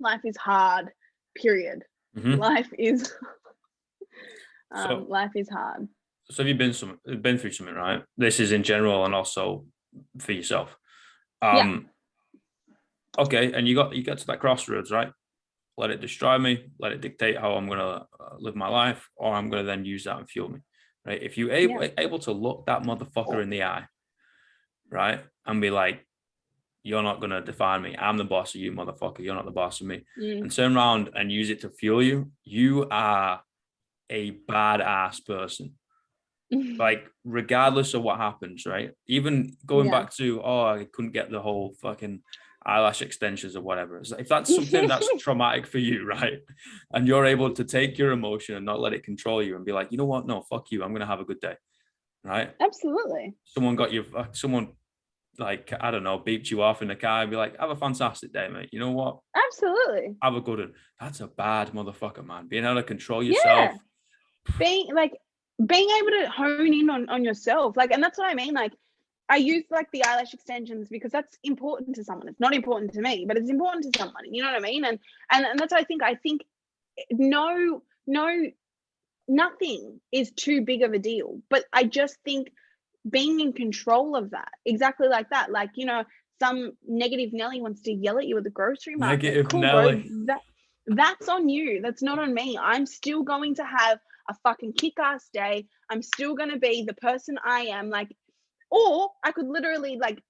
life is hard, period. Life is life is hard. So have you been through something, right? This is in general and also for yourself. Okay, and you get to that crossroads, right? Let it destroy me, let it dictate how I'm gonna live my life, or I'm gonna then use that and fuel me, right? If you're able to look that motherfucker in the eye, right, and be like, you're not gonna define me, I'm the boss of you, motherfucker, you're not the boss of me, and turn around and use it to fuel you, you are a badass person. Like, regardless of what happens, right? Even going back to, I couldn't get the whole fucking eyelash extensions or whatever. If that's something that's traumatic for you, right? And you're able to take your emotion and not let it control you and be like, you know what? No, fuck you. I'm going to have a good day. Right? Absolutely. Someone like, I don't know, beeped you off in the car and be like, have a fantastic day, mate. You know what? Absolutely. Have a good one. That's a bad motherfucker, man. Being able to control yourself. Being able to hone in on yourself. Like, and that's what I mean. Like, I use like the eyelash extensions because that's important to someone. It's not important to me, but it's important to someone. You know what I mean? And that's what I think. I think nothing is too big of a deal. But I just think being in control of that, exactly like that. Like, you know, some negative Nelly wants to yell at you at the grocery market. Negative cool, Nelly. Bro. That's on you. That's not on me. I'm still going to have a fucking kick-ass day. I'm still going to be the person I am. Like, or I could literally like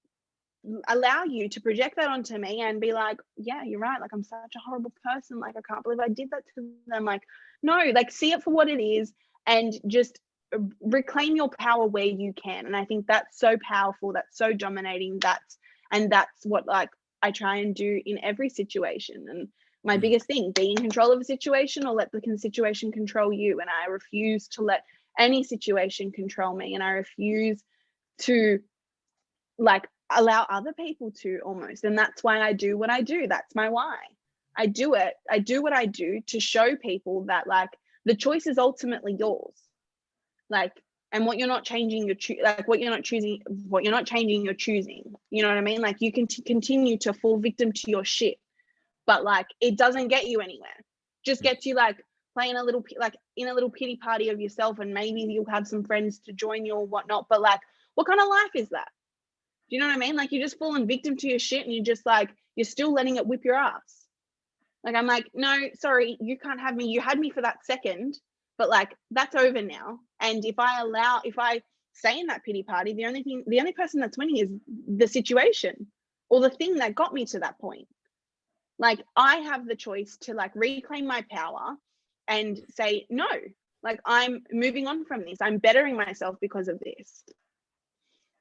allow you to project that onto me and be like, yeah, you're right. Like, I'm such a horrible person. Like, I can't believe I did that to them. Like, no, like, see it for what it is and just reclaim your power where you can. And I think that's so powerful. That's so dominating. That's what like I try and do in every situation. And my biggest thing, be in control of a situation or let the situation control you. And I refuse to let any situation control me. And I refuse to like allow other people to, almost. And that's why I do what I do. That's my why. I do it. I do what I do to show people that like the choice is ultimately yours. Like, and what you're not changing, what you're not changing, you're choosing. You know what I mean? Like, you can continue to fall victim to your shit, but like, it doesn't get you anywhere. Just gets you like playing a little, like in a little pity party of yourself, and maybe you'll have some friends to join you or whatnot. But like, what kind of life is that? Do you know what I mean? Like, you're just falling victim to your shit, and you're just like, you're still letting it whip your ass. Like, I'm like, no, sorry, you can't have me. You had me for that second, but like, that's over now. And if I stay in that pity party. The only person that's winning is the situation or the thing that got me to that point. Like, I have the choice to like reclaim my power and say, no, like, I'm moving on from this. I'm bettering myself because of this.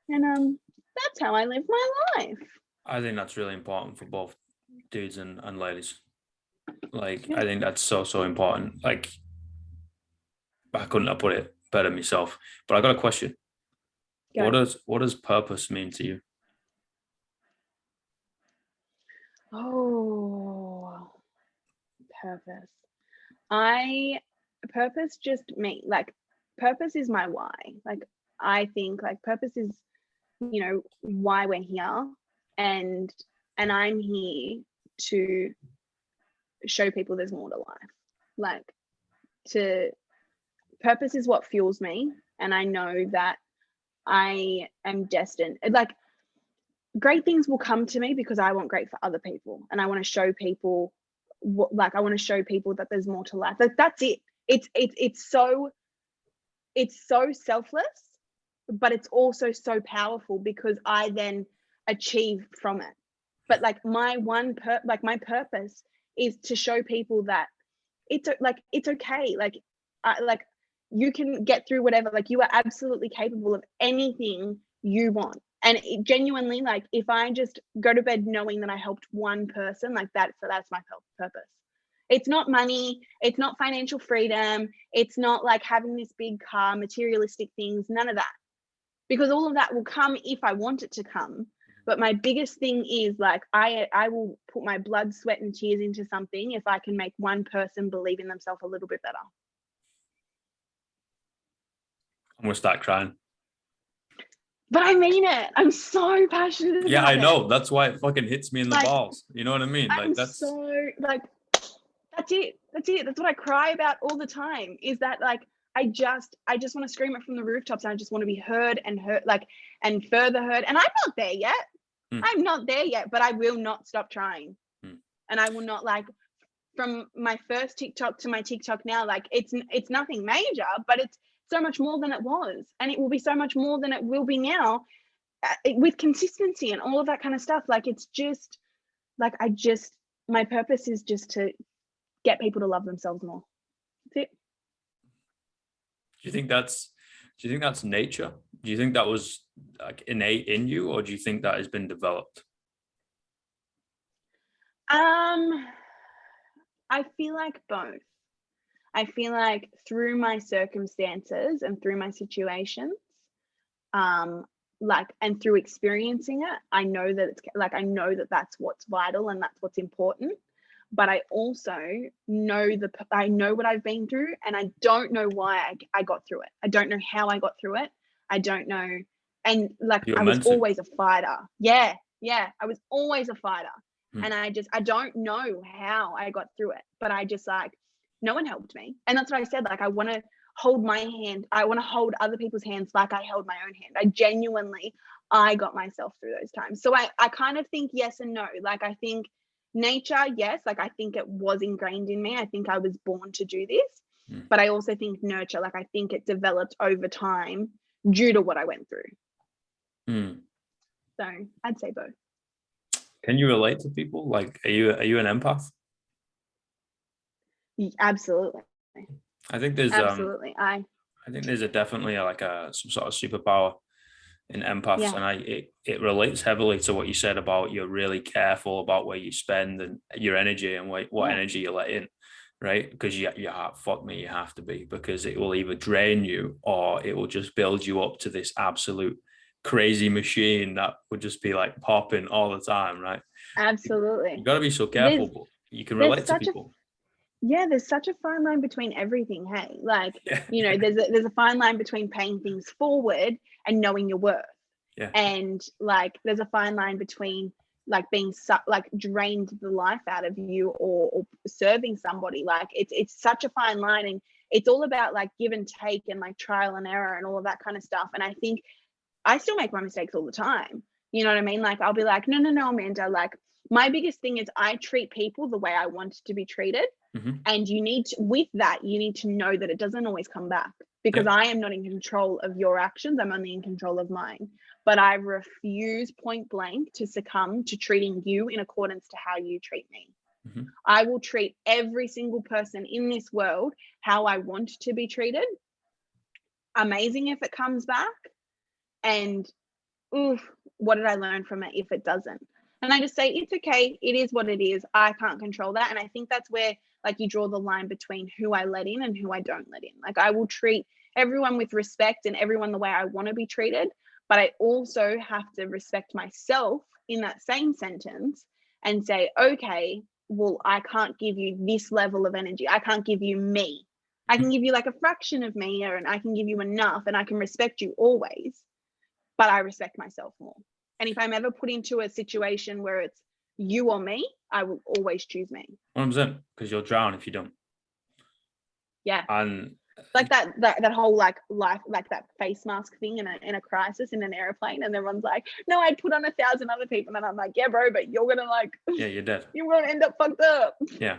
And that's how I live my life. I think that's really important for both dudes and ladies. Like, Yeah. I think that's so important. Like, I couldn't have put it better myself. But I got a question. Go. What does purpose mean to you? Oh, purpose. Purpose just me, like, purpose is my why. Like, I think like purpose is, you know, why we're here, and I'm here to show people there's more to life. Like, purpose is what fuels me, and I know that I am destined. Like, great things will come to me because I want great for other people, and I want to show people I want to show people that there's more to life. Like, that's it. It's so selfless, but it's also so powerful because I then achieve from it. But like, my purpose is to show people that it's okay. Like, you can get through whatever. Like, you are absolutely capable of anything you want. And genuinely, like, if I just go to bed knowing that I helped one person, like, that's my purpose. It's not money, it's not financial freedom, it's not like having this big car, materialistic things, none of that. Because all of that will come if I want it to come. But my biggest thing is like, I will put my blood, sweat, and tears into something if I can make one person believe in themselves a little bit better. I'm gonna start crying. But I mean it. I'm so passionate about it. Yeah, I know. That's why it fucking hits me in the balls. You know what I mean? Like, that's it. That's what I cry about all the time, is that like, I just want to scream it from the rooftops, and I just want to be heard and further heard. And I'm not there yet. I'm not there yet, but I will not stop trying. And I will not, like, from my first TikTok to my TikTok now, like, it's nothing major, but it's so much more than it was, and it will be so much more than it will be now, with consistency and all of that kind of stuff. Like, it's just like, my purpose is just to get people to love themselves more. That's it. Do you think that's nature? Do you think that was like innate in you, or do you think that has been developed? I feel like both. I feel like through my circumstances and through my situations, and through experiencing it, I know that that's what's vital and that's what's important. But I also know I know what I've been through, and I don't know why I got through it. I don't know how I got through it. I don't know. And like, I was always a fighter. Yeah. I was always a fighter. And I don't know how I got through it, but I just, like, no one helped me. And that's what I said. Like, I want to hold my hand. I want to hold other people's hands like I held my own hand. I got myself through those times. So I kind of think yes and no. Like, I think nature, yes. Like, I think it was ingrained in me. I think I was born to do this. But I also think nurture. Like, I think it developed over time due to what I went through. So I'd say both. Can you relate to people? Like, are you an empath? Absolutely. I think there's absolutely. I think there's definitely like some sort of superpower in empaths, and it relates heavily to what you said about you're really careful about where you spend and your energy and what energy you let in, right? Because you fuck me, you have to be, because it will either drain you or it will just build you up to this absolute crazy machine that would just be like popping all the time, right? Absolutely. You got to be so careful, but you can relate to people. There's such a fine line between everything. Hey, like, there's a fine line between paying things forward and knowing your worth. Yeah. And like, there's a fine line between like being drained the life out of you or serving somebody. Like, it's such a fine line, and it's all about like give and take and like trial and error and all of that kind of stuff. And I think I still make my mistakes all the time. You know what I mean? Like, I'll be like, no, Amanda, like, my biggest thing is I treat people the way I want to be treated. And you need to know that it doesn't always come back, because I am not in control of your actions. I'm only in control of mine. But I refuse point blank to succumb to treating you in accordance to how you treat me. Mm-hmm. I will treat every single person in this world how I want to be treated. Amazing if it comes back. And oof, what did I learn from it if it doesn't? And I just say, it's okay. It is what it is. I can't control that. And I think that's where like you draw the line between who I let in and who I don't let in. Like I will treat everyone with respect and everyone the way I want to be treated. But I also have to respect myself in that same sentence and say, okay, well, I can't give you this level of energy. I can't give you me. I can give you like a fraction of me, and I can give you enough, and I can respect you always, but I respect myself more. And if I'm ever put into a situation where it's you or me, I will always choose me. 100%, because you'll drown if you don't. Yeah. And like that whole like life, like that face mask thing in a crisis in an airplane, and everyone's like, no, I'd put on 1,000 other people, and I'm like, yeah, bro, but you're gonna like, yeah, you're dead. You're gonna end up fucked up. Yeah.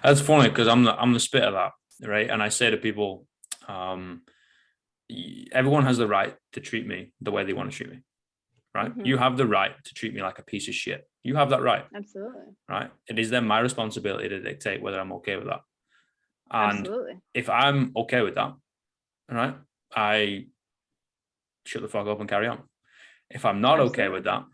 That's funny because I'm the spit of that, right? And I say to people, everyone has the right to treat me the way they want to treat me, right? Mm-hmm. You have the right to treat me like a piece of shit. You have that right. Absolutely. Right? It is then my responsibility to dictate whether I'm okay with that. And absolutely. If I'm okay with that, right, I shut the fuck up and carry on. If I'm not absolutely. okay with that,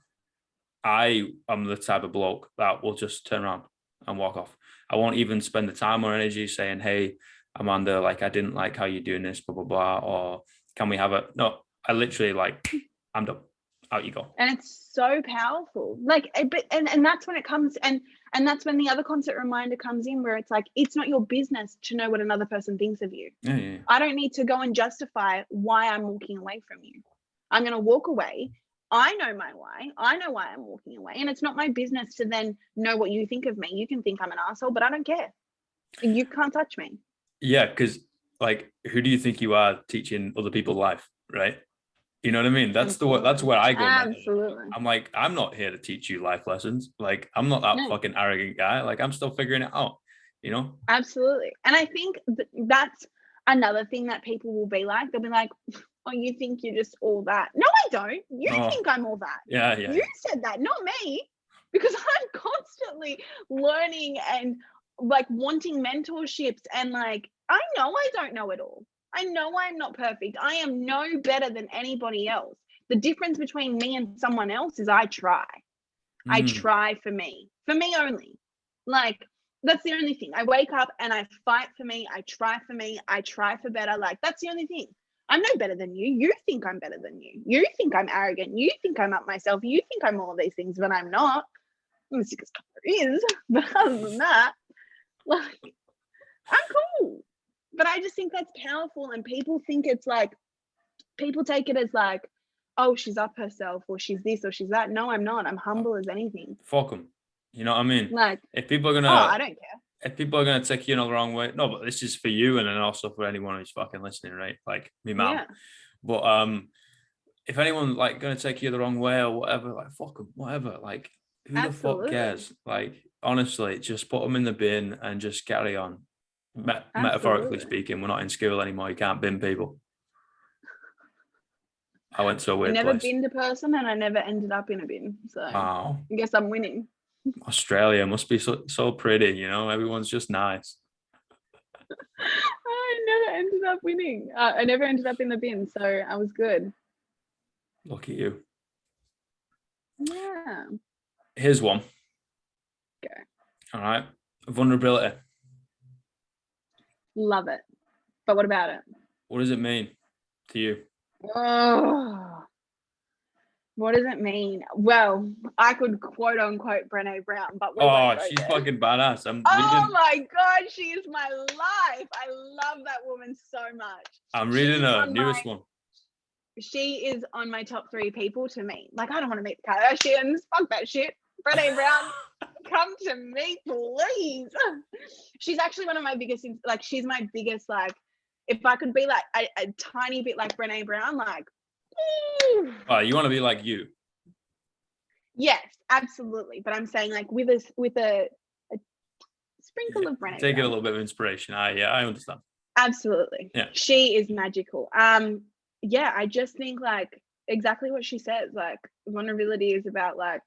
I am the type of bloke that will just turn around and walk off. I won't even spend the time or energy saying, hey, Amanda, like, I didn't like how you're doing this, blah, blah, blah, or can we have it? No, I literally like, I'm done. Out you go. And it's so powerful. Like, and that's when it comes, and that's when the other constant reminder comes in, where it's like, it's not your business to know what another person thinks of you. Yeah. I don't need to go and justify why I'm walking away from you. I'm going to walk away. I know my why. I know why I'm walking away. And it's not my business to then know what you think of me. You can think I'm an asshole, but I don't care. You can't touch me. Yeah, because like, who do you think you are teaching other people life, right? You know what I mean? That's where I go. Absolutely. I'm like, I'm not here to teach you life lessons. Like, I'm not that fucking arrogant guy. Like, I'm still figuring it out, you know? Absolutely. And I think that's another thing that people will be like. They'll be like, oh, you think you're just all that. No, I don't. You think I'm all that. Yeah. You said that, not me. Because I'm constantly learning and like wanting mentorships, and like, I know I don't know it all. I know I'm not perfect. I am no better than anybody else. The difference between me and someone else is I try. I try for me only. Like, that's the only thing. I wake up and I fight for me. I try for me. I try for better. Like, that's the only thing. I'm no better than you. You think I'm better than you. You think I'm arrogant. You think I'm up myself. You think I'm all of these things, but I'm not. I'm the sickest there is. But other than that, like, I'm cool. But I just think that's powerful, and people think it's like, people take it as like, oh, she's up herself, or she's this, or she's that. No, I'm not. I'm humble as anything. Fuck them. You know what I mean? Like, if people are gonna, I don't care. If people are gonna take you in the wrong way, no, but this is for you, and then also for anyone who's fucking listening, right? Like me, mom. Yeah. But if anyone like gonna take you the wrong way or whatever, like fuck them, whatever. Like, who the fuck cares? Like, honestly, just put them in the bin and just carry on. Metaphorically speaking, we're not in school anymore. You can't bin people. I went to a weird place. I never binned a person, and I never ended up in a bin. So I guess I'm winning. Australia must be so pretty, you know. Everyone's just nice. I never ended up winning. I never ended up in the bin, so I was good. Look at you. Yeah. Here's one. Go. All right. Vulnerability. Love it. But what about it? What does it mean to you? Oh, what does it mean? Well, I could quote unquote Brené Brown, but she's fucking badass. My God, she is my life. I love that woman so much. I'm reading her newest one. She is on my top 3 people to meet. Like, I don't want to meet the Kardashians. Fuck that shit. Brené Brown, come to me, please. She's actually one of my biggest, like, she's my biggest, like, if I could be like a tiny bit like Brené Brown, like, oh, you want to be like you? Yes, absolutely. But I'm saying, like, with a sprinkle of Brené. Take it a little bit of inspiration. I understand. Absolutely. Yeah. She is magical. Yeah, I just think like exactly what she says, like vulnerability is about like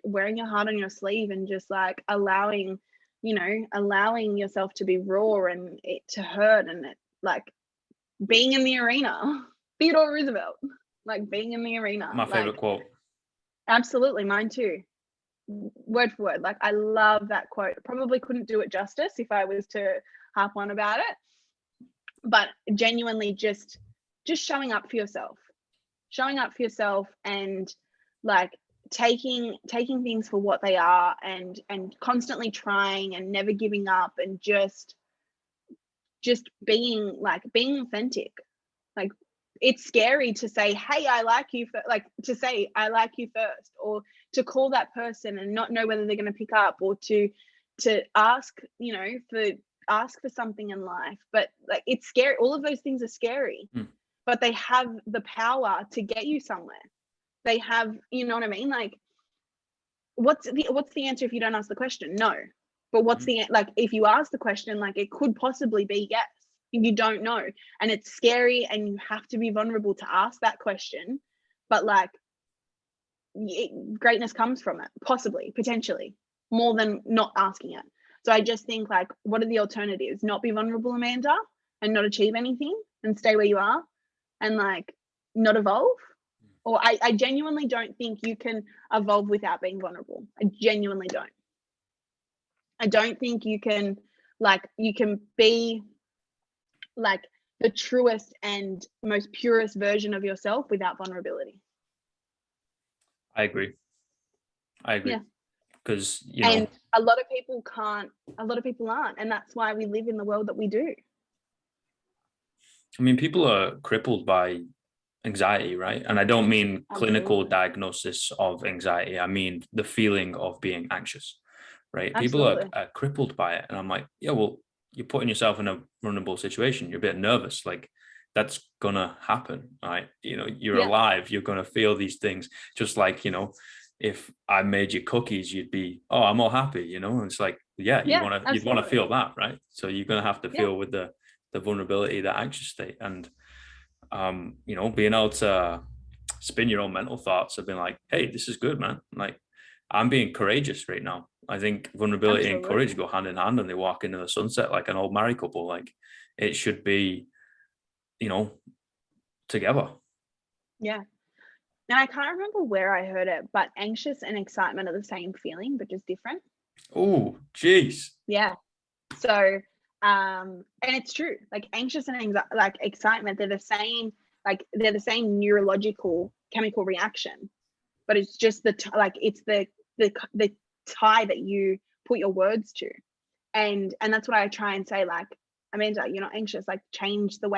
wearing your heart on your sleeve and just like allowing, allowing yourself to be raw and it to hurt and it, like being in the arena. Theodore Roosevelt, like being in the arena. My favorite like, quote. Absolutely, mine too. Word for word. Like I love that quote. Probably couldn't do it justice if I was to harp on about it. But genuinely just showing up for yourself. Showing up for yourself and like taking things for what they are and constantly trying and never giving up and just being authentic. Like it's scary to say, hey, I like you, like to say I like you first, or to call that person and not know whether they're going to pick up, or to ask, ask for something in life. But like it's scary. All of those things are scary, but they have the power to get you somewhere. They have, you know what I mean? Like what's the answer if you don't ask the question? No. But what's the, like, if you ask the question, like it could possibly be yes. You don't know, and it's scary, and you have to be vulnerable to ask that question. But like greatness comes from it, possibly, potentially, more than not asking it. So I just think like, what are the alternatives? Not be vulnerable, Amanda, and not achieve anything and stay where you are and like not evolve? Or I genuinely don't think you can evolve without being vulnerable. I genuinely don't. I don't think you can be like the truest and most purest version of yourself without vulnerability. I agree. Yeah. Because and a lot of people aren't, and that's why we live in the world that we do. I mean, people are crippled by anxiety, right? And I don't mean clinical Absolutely. diagnosis of anxiety. I mean the feeling of being anxious, right? Absolutely. People are crippled by it. And I'm like, yeah, well, you're putting yourself in a vulnerable situation. You're a bit nervous. Like that's gonna happen, right? You're alive. You're gonna feel these things. Just like, if I made you cookies, you'd be, oh, I'm all happy, And it's like, yeah, you'd want to feel that, right? So you're gonna have to feel with the vulnerability, the anxious state. And being able to spin your own mental thoughts of being like, hey, this is good, man. Like I'm being courageous right now. I think vulnerability and courage go hand in hand, and they walk into the sunset like an old married couple. Like it should be, together. Yeah. Now I can't remember where I heard it, but anxious and excitement are the same feeling, but just different. Oh, geez. Yeah. So, and it's true. Like anxious and excitement, they're the same. Like they're the same neurological chemical reaction, but it's just it's the tie that you put your words to, and that's what I try and say. Like, Amanda, you're not anxious. Like, change the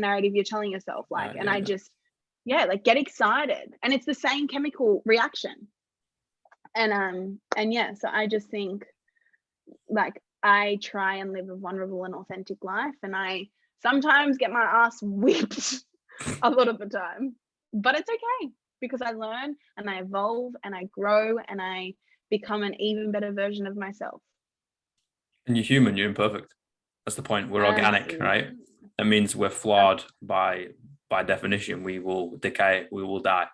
narrative you're telling yourself. Like, I just, like get excited, and it's the same chemical reaction. And yeah, so I just think like I try and live a vulnerable and authentic life, and I sometimes get my ass whipped a lot of the time, but it's okay because I learn and I evolve and I grow and I become an even better version of myself. And you're human, you're imperfect. That's the point. We're organic, right? That means we're flawed by definition. We will decay, we will die,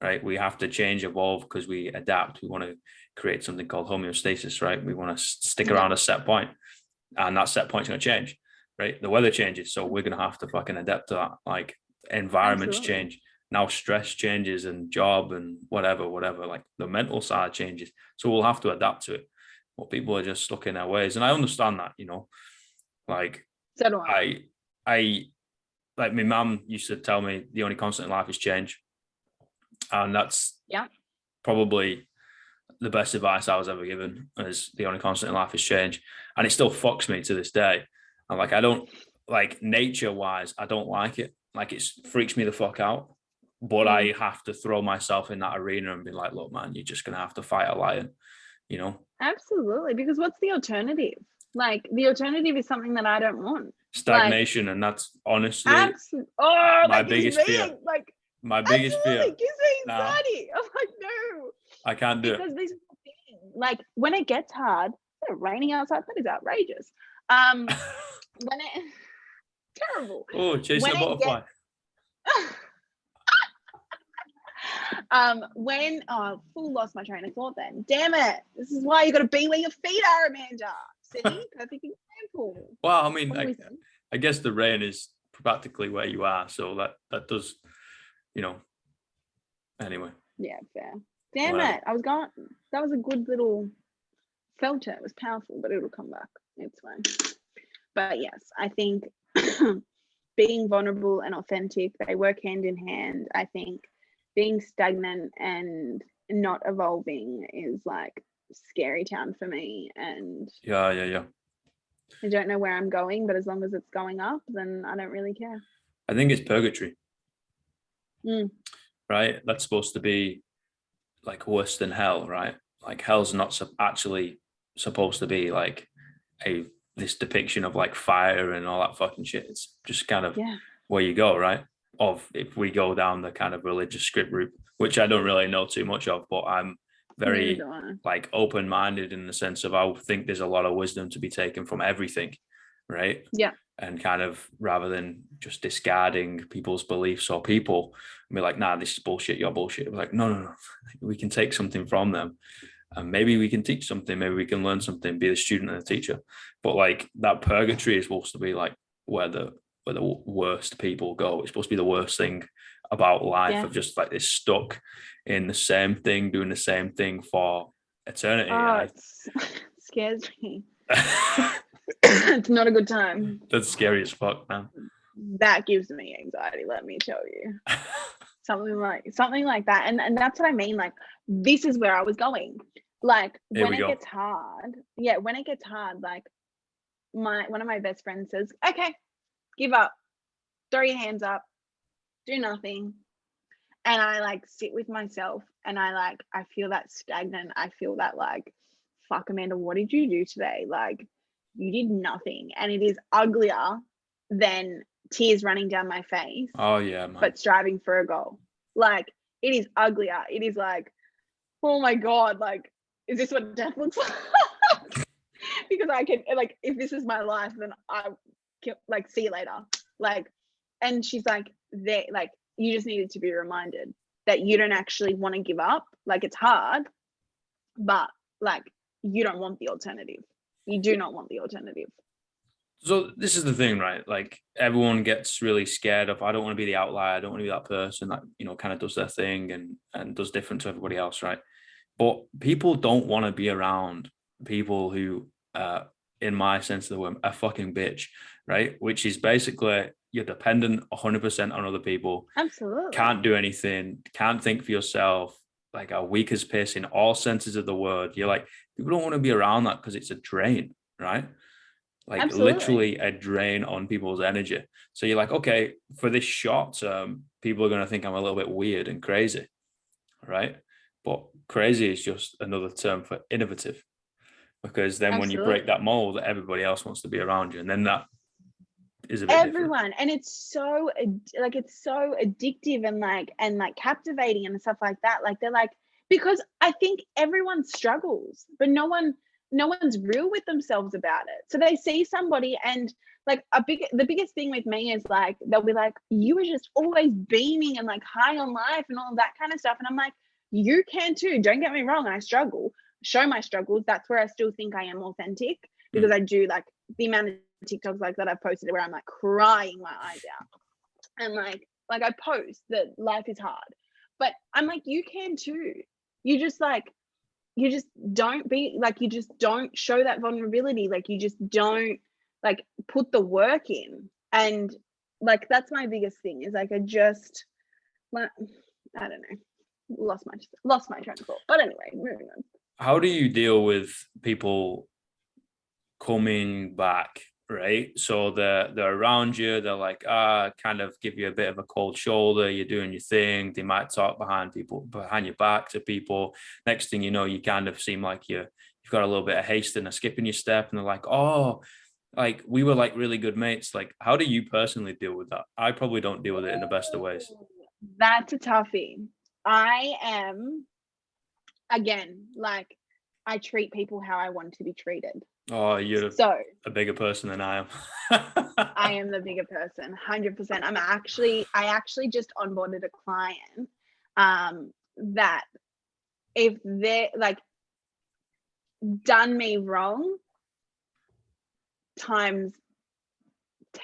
right? We have to change, evolve because we adapt. We want to create something called homeostasis, right? We want to stick around a set point, and that set point's going to change, right? The weather changes, so we're going to have to fucking adapt to that. Like environments change. Now stress changes and job and whatever, like the mental side changes. So we'll have to adapt to it. But people are just stuck in their ways. And I understand that, like so do I like my mum used to tell me the only constant in life is change. And that's probably the best advice I was ever given, is the only constant in life is change. And it still fucks me to this day. And like, I don't like nature wise, I don't like it. Like it freaks me the fuck out. But I have to throw myself in that arena and be like, look, man, you're just going to have to fight a lion, Absolutely. Because what's the alternative? Like the alternative is something that I don't want. Stagnation. And that's honestly my biggest fear. Like my biggest fear. It gives me anxiety. I'm like, no. I can't do it. Because this is the thing. Like when it gets hard, it's raining outside, that is outrageous. When it terrible. Oh, chasing When a it gets butterfly. full lost my train of thought then. Damn it. This is why you gotta be where your feet are, Amanda. See? Perfect example. Well, I mean, What do we think? I guess the rain is practically where you are, so that does, anyway. Yeah, fair. Damn Whatever. it. That was a good little filter. It was powerful, but it'll come back. It's fine. But yes, I think being vulnerable and authentic, they work hand in hand. I think being stagnant and not evolving is like scary town for me. And Yeah. I don't know where I'm going, but as long as it's going up, then I don't really care. I think it's purgatory. Mm. Right? That's supposed to be like worse than hell, right? Like hell's not actually supposed to be like this depiction of like fire and all that fucking shit. It's just kind of where you go, right? Of if we go down the kind of religious script route, which I don't really know too much of, but I'm very like open-minded in the sense of I think there's a lot of wisdom to be taken from everything, right? Yeah. And kind of rather than just discarding people's beliefs or people, be like, nah, this is bullshit, you're bullshit. We're like, no. We can take something from them. And maybe we can teach something, maybe we can learn something, be the student and the teacher. But like that purgatory is supposed to be like where the worst people go. It's supposed to be the worst thing about life, of just like this stuck in the same thing, doing the same thing for eternity. It scares me. It's not a good time. That's scary as fuck, man. That gives me anxiety, let me tell you. something like that. And that's what I mean. Like, this is where I was going. Like when it gets hard, like one of my best friends says, okay, give up, throw your hands up, do nothing. And I like sit with myself and I feel that stagnant. I feel that like, fuck, Amanda, what did you do today? Like, you did nothing. And it is uglier than tears running down my face. Oh yeah, man. But striving for a goal. Like, it is uglier. It is like, oh my God, like, is this what death looks like? Because I can, like, if this is my life, then I can, like, see you later. Like, and she's like, you just needed to be reminded that you don't actually want to give up. Like, it's hard, but like, you don't want the alternative. You do not want the alternative. So this is the thing, right? Like everyone gets really scared of, I don't want to be the outlier. I don't want to be that person that, kind of does their thing and does different to everybody else, right? But people don't want to be around people who, in my sense of the word, are fucking bitch, right? Which is basically you're dependent 100% on other people. Absolutely. Can't do anything, can't think for yourself, like are weak as piss in all senses of the word. You're like, people don't want to be around that because it's a drain, right? Like Absolutely. literally a drain on people's energy. So you're like, okay, for this short term, people are going to think I'm a little bit weird and crazy, right? But crazy is just another term for innovative, because then when you break that mold, everybody else wants to be around you, and then that is a bit everyone different. And it's so addictive and like captivating and stuff like that. Like they're like, because I think everyone struggles, but no one's real with themselves about it. So they see somebody and like the biggest thing with me is like, they'll be like, you were just always beaming and like high on life and all of that kind of stuff. And I'm like, you can too. Don't get me wrong. I struggle, show my struggles. That's where I still think I am authentic, because I do, like, the amount of TikToks like that I've posted where I'm like crying my eyes out. And like I post that life is hard. But I'm like, you can too. You just don't be like, you just don't show that vulnerability. Like you just don't like put the work in. And like that's my biggest thing is like I just like, I don't know, lost my train of thought. But anyway, moving on. How do you deal with people coming back, right? So they're around you, they're like, kind of give you a bit of a cold shoulder, you're doing your thing, they might talk behind your back to people. Next thing you know, you kind of seem like you've got a little bit of haste and a skip in your step, and they're like, oh, like we were like really good mates. Like, how do you personally deal with that? I probably don't deal with it in the best of ways. That's a toughie. I am, again, like, I treat people how I want to be treated. Oh, you're So a bigger person than I am. I am the bigger person, 100%. I actually just onboarded a client that if they're like done me wrong times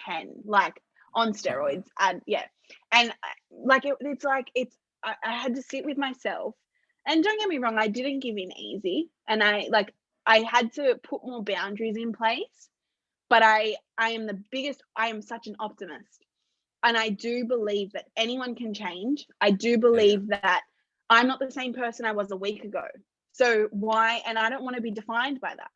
10, like on steroids. And yeah, and like I had to sit with myself. And don't get me wrong, I didn't give in easy, and I had to put more boundaries in place. But I am such an optimist, and I do believe that anyone can change. I do believe that I'm not the same person I was a week ago. So why? And I don't want to be defined by that.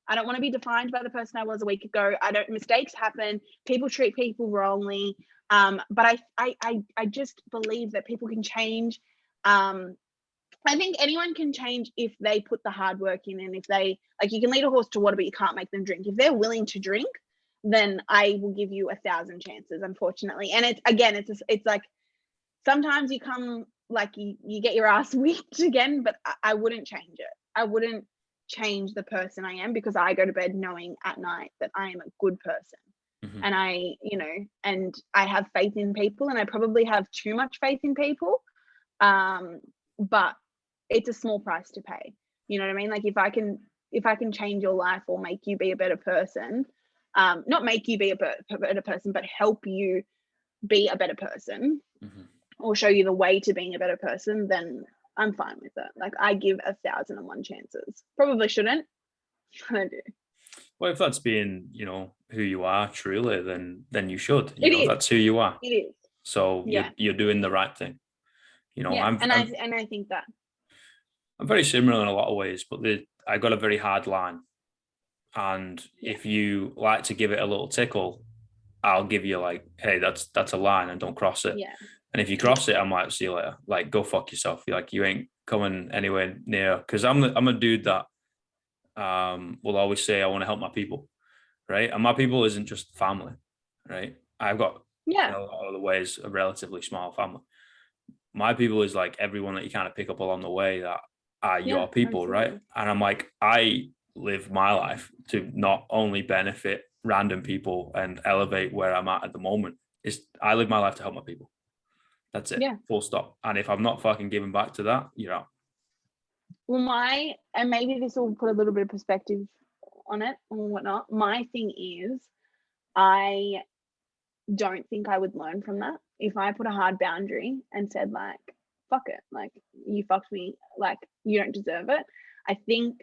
I don't want to be defined by the person I was a week ago. Mistakes happen. People treat people wrongly. But I just believe that people can change. I think anyone can change if they put the hard work in, and if they, like, you can lead a horse to water, but you can't make them drink. If they're willing to drink, then I will give you 1,000 chances, unfortunately. And it's like, sometimes you come, like, you get your ass whipped again, but I wouldn't change it. I wouldn't change the person I am, because I go to bed knowing at night that I am a good person. Mm-hmm. And and I have faith in people, and I probably have too much faith in people. But it's a small price to pay. You know what I mean? Like, if I can change your life or make you be a better person, not make you be a better person, but help you be a better person, mm-hmm. or show you the way to being a better person, then I'm fine with it. Like, I give 1,001 chances. Probably shouldn't, but I do. Well, if that's being, who you are truly, then you should. That's who you are. It is. So yeah, you're doing the right thing. yeah. I think that I'm very similar in a lot of ways, but I got a very hard line. And if you like to give it a little tickle, I'll give you like, hey, that's a line and don't cross it. Yeah. And if you cross it, I might see you later. Like, go fuck yourself. You ain't coming anywhere near. Because I'm a dude that will always say I want to help my people, right? And my people isn't just family, right? I've got in a lot of the ways a relatively small family. My people is like everyone that you kind of pick up along the way that are your people, absolutely. right? And I'm like, I live my life to not only benefit random people and elevate where I'm at the moment. I live my life to help my people. That's it. Yeah. Full stop. And if I'm not fucking giving back to that, you're out. Well, and maybe this will put a little bit of perspective on it or whatnot. My thing is, I don't think I would learn from that. If I put a hard boundary and said, like, fuck it, like, you fucked me, like, you don't deserve it, I think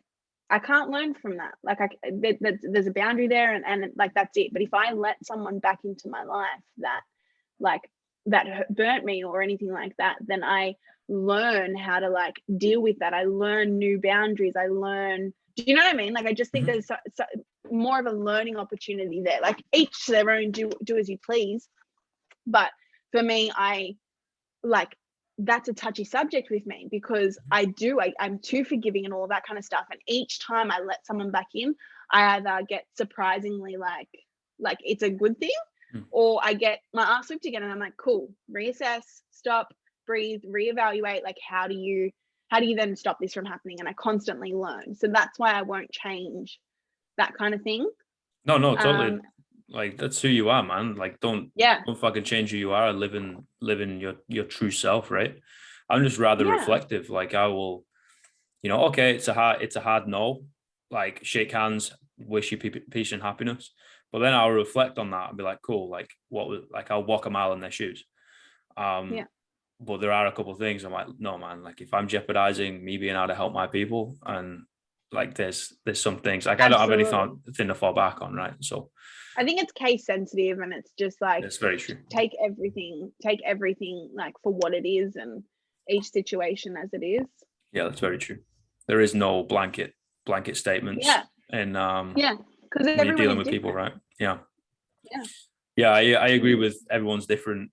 I can't learn from that. Like, there's a boundary there, and like, that's it. But if I let someone back into my life that burnt me or anything like that, then I learn how to, like, deal with that. I learn new boundaries. I learn, do you know what I mean? Like, I just think there's more of a learning opportunity there. Like, each to their own, do as you please. But for me, that's a touchy subject with me, because I'm too forgiving and all that kind of stuff. And each time I let someone back in, I either get surprisingly like it's a good thing, or I get my ass whipped again, and I'm like, cool, reassess, stop, breathe, reevaluate. Like, how do you then stop this from happening? And I constantly learn. So that's why I won't change that kind of thing. No, totally. Like, that's who you are, man. Like, don't fucking change who you are. Living your true self, right? I'm just rather reflective. Like, I will, okay, it's a hard no. Like, shake hands, wish you peace and happiness. But then I'll reflect on that and be like, cool, like, I'll walk a mile in their shoes. But there are a couple of things I'm like, no, man, like, if I'm jeopardizing me being able to help my people, and like, there's some things, like, I don't have anything to fall back on, right? So I think it's case sensitive, and it's just like, that's very true. Take everything like for what it is, and each situation as it is. Yeah, that's very true. There is no blanket statements. And because when you're dealing with people, right? I agree with everyone's different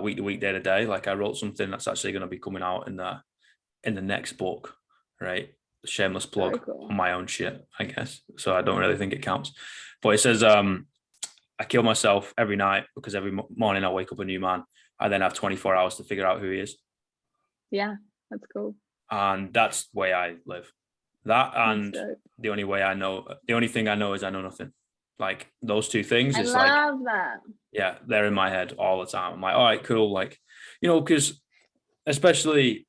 week to week, day to day. Like, I wrote something that's actually going to be coming out in the next book, right? Shameless plug on my own shit, I guess. So I don't really think it counts. But it says, I kill myself every night because every morning I wake up a new man. I then have 24 hours to figure out who he is. Yeah, that's cool. And that's the way I live, That That's and dope. the only thing I know is I know nothing. Like those two things I is like, love that. yeah, they're in my head all the time. I'm like, all right, cool. Like, because especially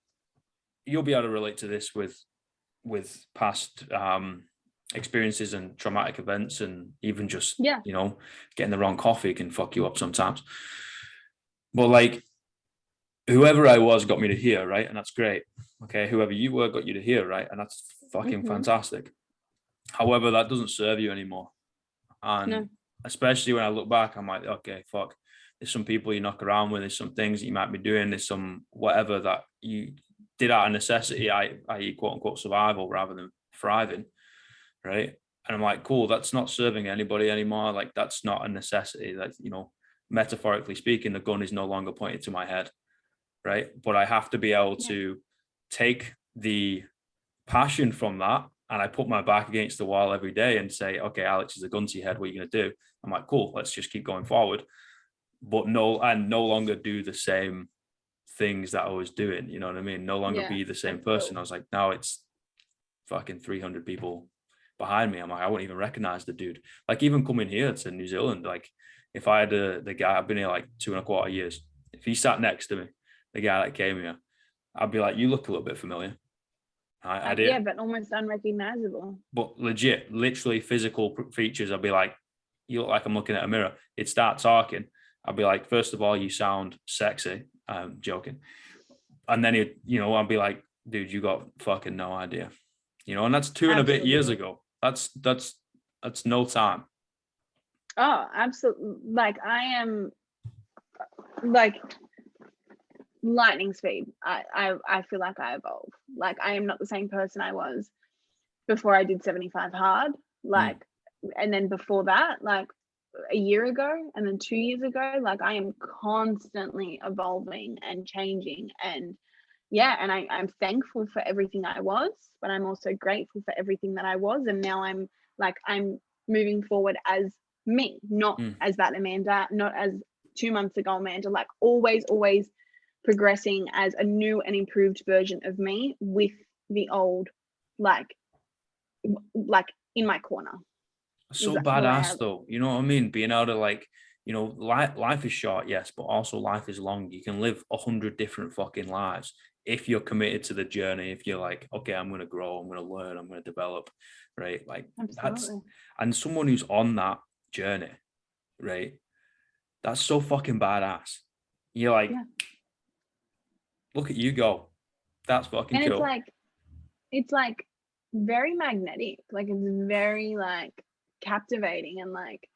you'll be able to relate to this with past experiences and traumatic events, and even just Yeah. getting the wrong coffee can fuck you up sometimes. But like whoever I was got me to here, right? And that's great. Okay, whoever you were got you to here, right? And that's fucking fantastic. However, that doesn't serve you anymore. And especially when I look back, I'm like, okay, fuck. There's some people you knock around with, there's some things that you might be doing, there's some whatever that you did out of necessity, i.e. quote unquote survival rather than thriving, right? And I'm like, cool, that's not serving anybody anymore. Like that's not a necessity. That, metaphorically speaking, the gun is no longer pointed to my head, right? But I have to be able to take the passion from that, and I put my back against the wall every day and say, okay, Alex, is a gun to your head, what are you going to do? I'm like, cool, let's just keep going forward. But no longer do the same things that I was doing. You know what I mean? No longer be the same person. Cool. I was like, now it's fucking 300 people behind me. I'm like, I wouldn't even recognize the dude. Like even coming here to New Zealand, like if I had the guy, I've been here like 2.25 years. If he sat next to me, the guy that came here, I'd be like, you look a little bit familiar. I did. Yeah, but almost unrecognizable. But legit, literally physical features, I'd be like, you look like I'm looking at a mirror. It'd start talking. I'd be like, first of all, you sound sexy. I'm joking. And then I'd be like, dude, you got fucking no idea. And that's 2 and a bit years ago. That's no time. Oh, absolutely. Like I am like lightning speed. I feel like I evolve. Like I am not the same person I was before I did 75 hard. Like, and then before that, like a year ago, and then 2 years ago, like I am constantly evolving and changing. And and I'm thankful for everything I was, but I'm also grateful for everything that I was. And now I'm moving forward as me, not as that Amanda, not as 2 months ago Amanda, like always progressing as a new and improved version of me with the old like in my corner. So badass though, you know what I mean? Being able to life is short, yes, but also life is long. You can live 100 different fucking lives if you're committed to the journey. If you're like, okay, I'm going to grow, I'm going to learn, I'm going to develop, right? Like and someone who's on that journey, right? That's so fucking badass. You're like, look at you go. That's fucking cool. And it's like very magnetic. Like it's very like captivating and like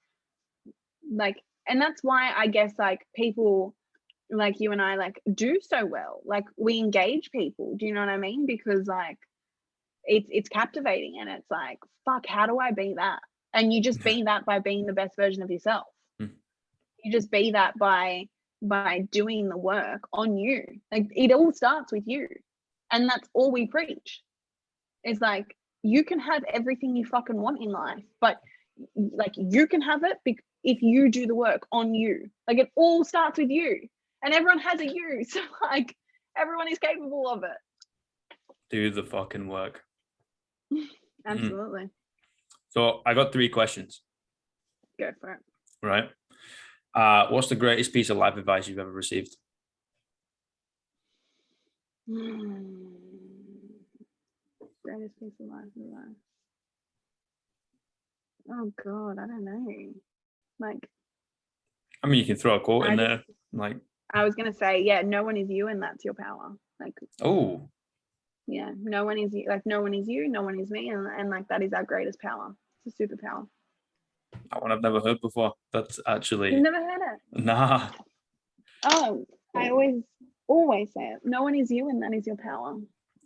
and that's why I guess like people like you and I like do so well. Like we engage people. Do you know what I mean? Because like it's captivating and it's like, fuck, how do I be that? And you just be that by being the best version of yourself. You just be that by doing the work on you. Like it all starts with you. And that's all we preach. It's like you can have everything you fucking want in life, but like you can have it if you do the work on you. Like it all starts with you, and everyone has a you, so like everyone is capable of it. Do the fucking work. Absolutely. So I got 3 questions. Go for it. Right. What's the greatest piece of life advice you've ever received? Greatest piece of life advice. Oh God, I don't know. Like, I mean, you can throw a quote in there. Like, I was gonna say, no one is you, and that's your power. Like, no one is you. Like, no one is you, no one is me, and like that is our greatest power. It's a superpower. That one I've never heard before. That's actually. You've never heard it? Nah. Oh, I always say it. No one is you, and that is your power.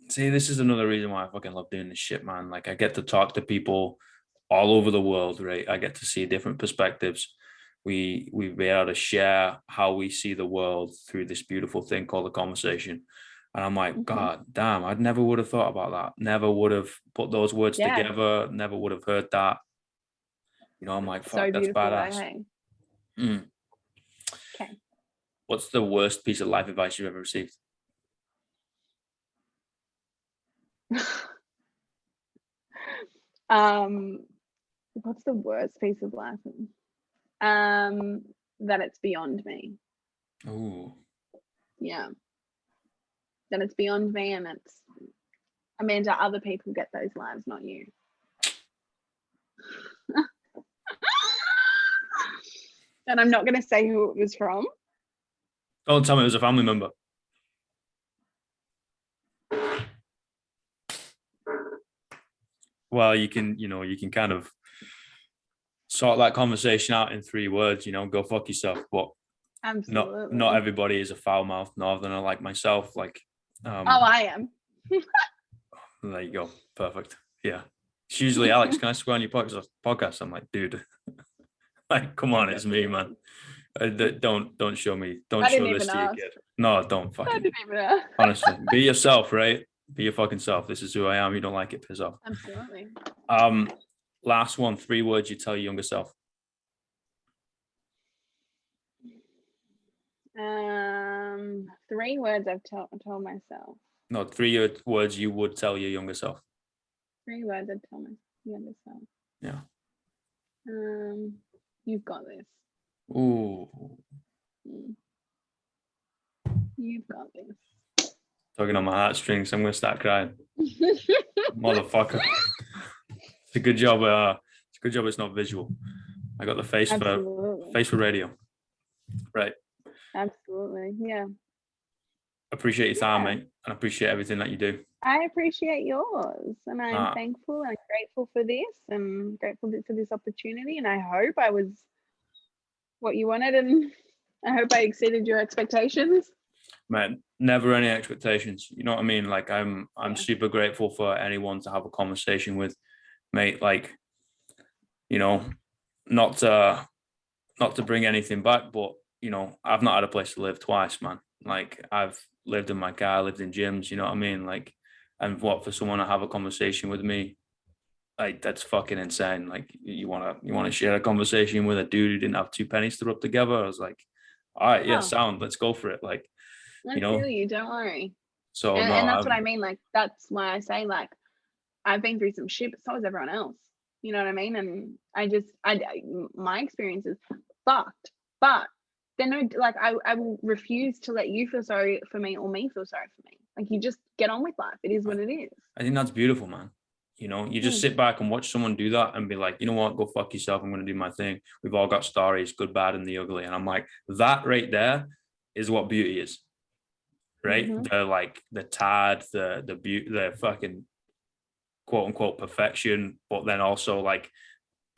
See, this is another reason why I fucking love doing this shit, man. Like, I get to talk to people all over the world, right? I get to see different perspectives. We've been able to share how we see the world through this beautiful thing called a conversation. And I'm like, God damn, I never would have thought about that. Never would have put those words together. Never would have heard that. I'm like, fuck, that's badass. Okay. What's the worst piece of life advice you've ever received? What's the worst piece of life? That it's beyond me. Oh, Yeah. That it's beyond me, and it's Amanda, other people get those lives, not you. And I'm not going to say who it was from. don't tell me it was a family member. Well, you can kind of sort that conversation out in 3 words, go fuck yourself. But Absolutely. not everybody is a foul-mouthed northerner like myself. Like, I am. there you go. Perfect. Yeah. It's usually, Alex, can I swear on your podcast? I'm like, dude, like, come on, it's me, man. Don't show me. Don't show this to your kid. No, don't fucking. I didn't even ask. Honestly, be yourself, right? Be your fucking self. This is who I am. You don't like it, piss off. Absolutely. Last one, 3 words you tell your younger self. 3 words I've told myself. No, 3 words you would tell your younger self. 3 words I'd tell my younger self. Yeah. You've got this. Ooh. You've got this. Tugging on my heartstrings. I'm gonna start crying. Motherfucker. It's a good job. It's a good job it's not visual. I got the face for radio. Right. Absolutely. Yeah. Appreciate your time, mate, and appreciate everything that you do. I appreciate yours, and I'm thankful and grateful for this, and grateful for this opportunity. And I hope I was what you wanted, and I hope I exceeded your expectations. Man, never any expectations. You know what I mean? Like, I'm super grateful for anyone to have a conversation with, mate. Like, not to bring anything back, but I've not had a place to live twice, man. Like, I've lived in my car, lived in gyms, you know what I mean? Like, and for someone to have a conversation with me, like, that's fucking insane. Like, you wanna share a conversation with a dude who didn't have 2 pennies to rub together. I was like, all right, yeah, sound, let's go for it. Like, I feel you, don't worry. So and that's what I mean. Like, that's why I say, like, I've been through some shit, but so has everyone else. You know what I mean? And my experience is fucked, but then I will refuse to let you feel sorry for me or me feel sorry for me. Like, you just get on with life. It is what it is. I think that's beautiful, man. You just sit back and watch someone do that and be like, you know what, go fuck yourself. I'm going to do my thing. We've all got stories, good, bad, and the ugly. And I'm like, that right there is what beauty is, right? The tad, the beauty, the fucking quote unquote perfection, but then also like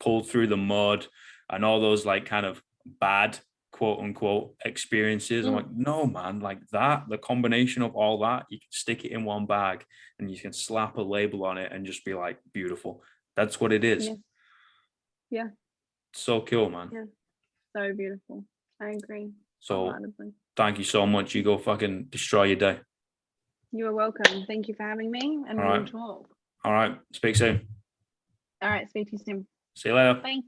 pulled through the mud and all those like kind of bad quote unquote experiences. I'm like, no, man, like that, the combination of all that, you can stick it in one bag and you can slap a label on it and just be like, beautiful. That's what it is. Yeah. So cool, man. Yeah. So beautiful. I agree. So thank you so much. You go fucking destroy your day. You are welcome. Thank you for having me, and we'll talk. All right. Speak soon. All right. Speak to you soon. See you later. Bye.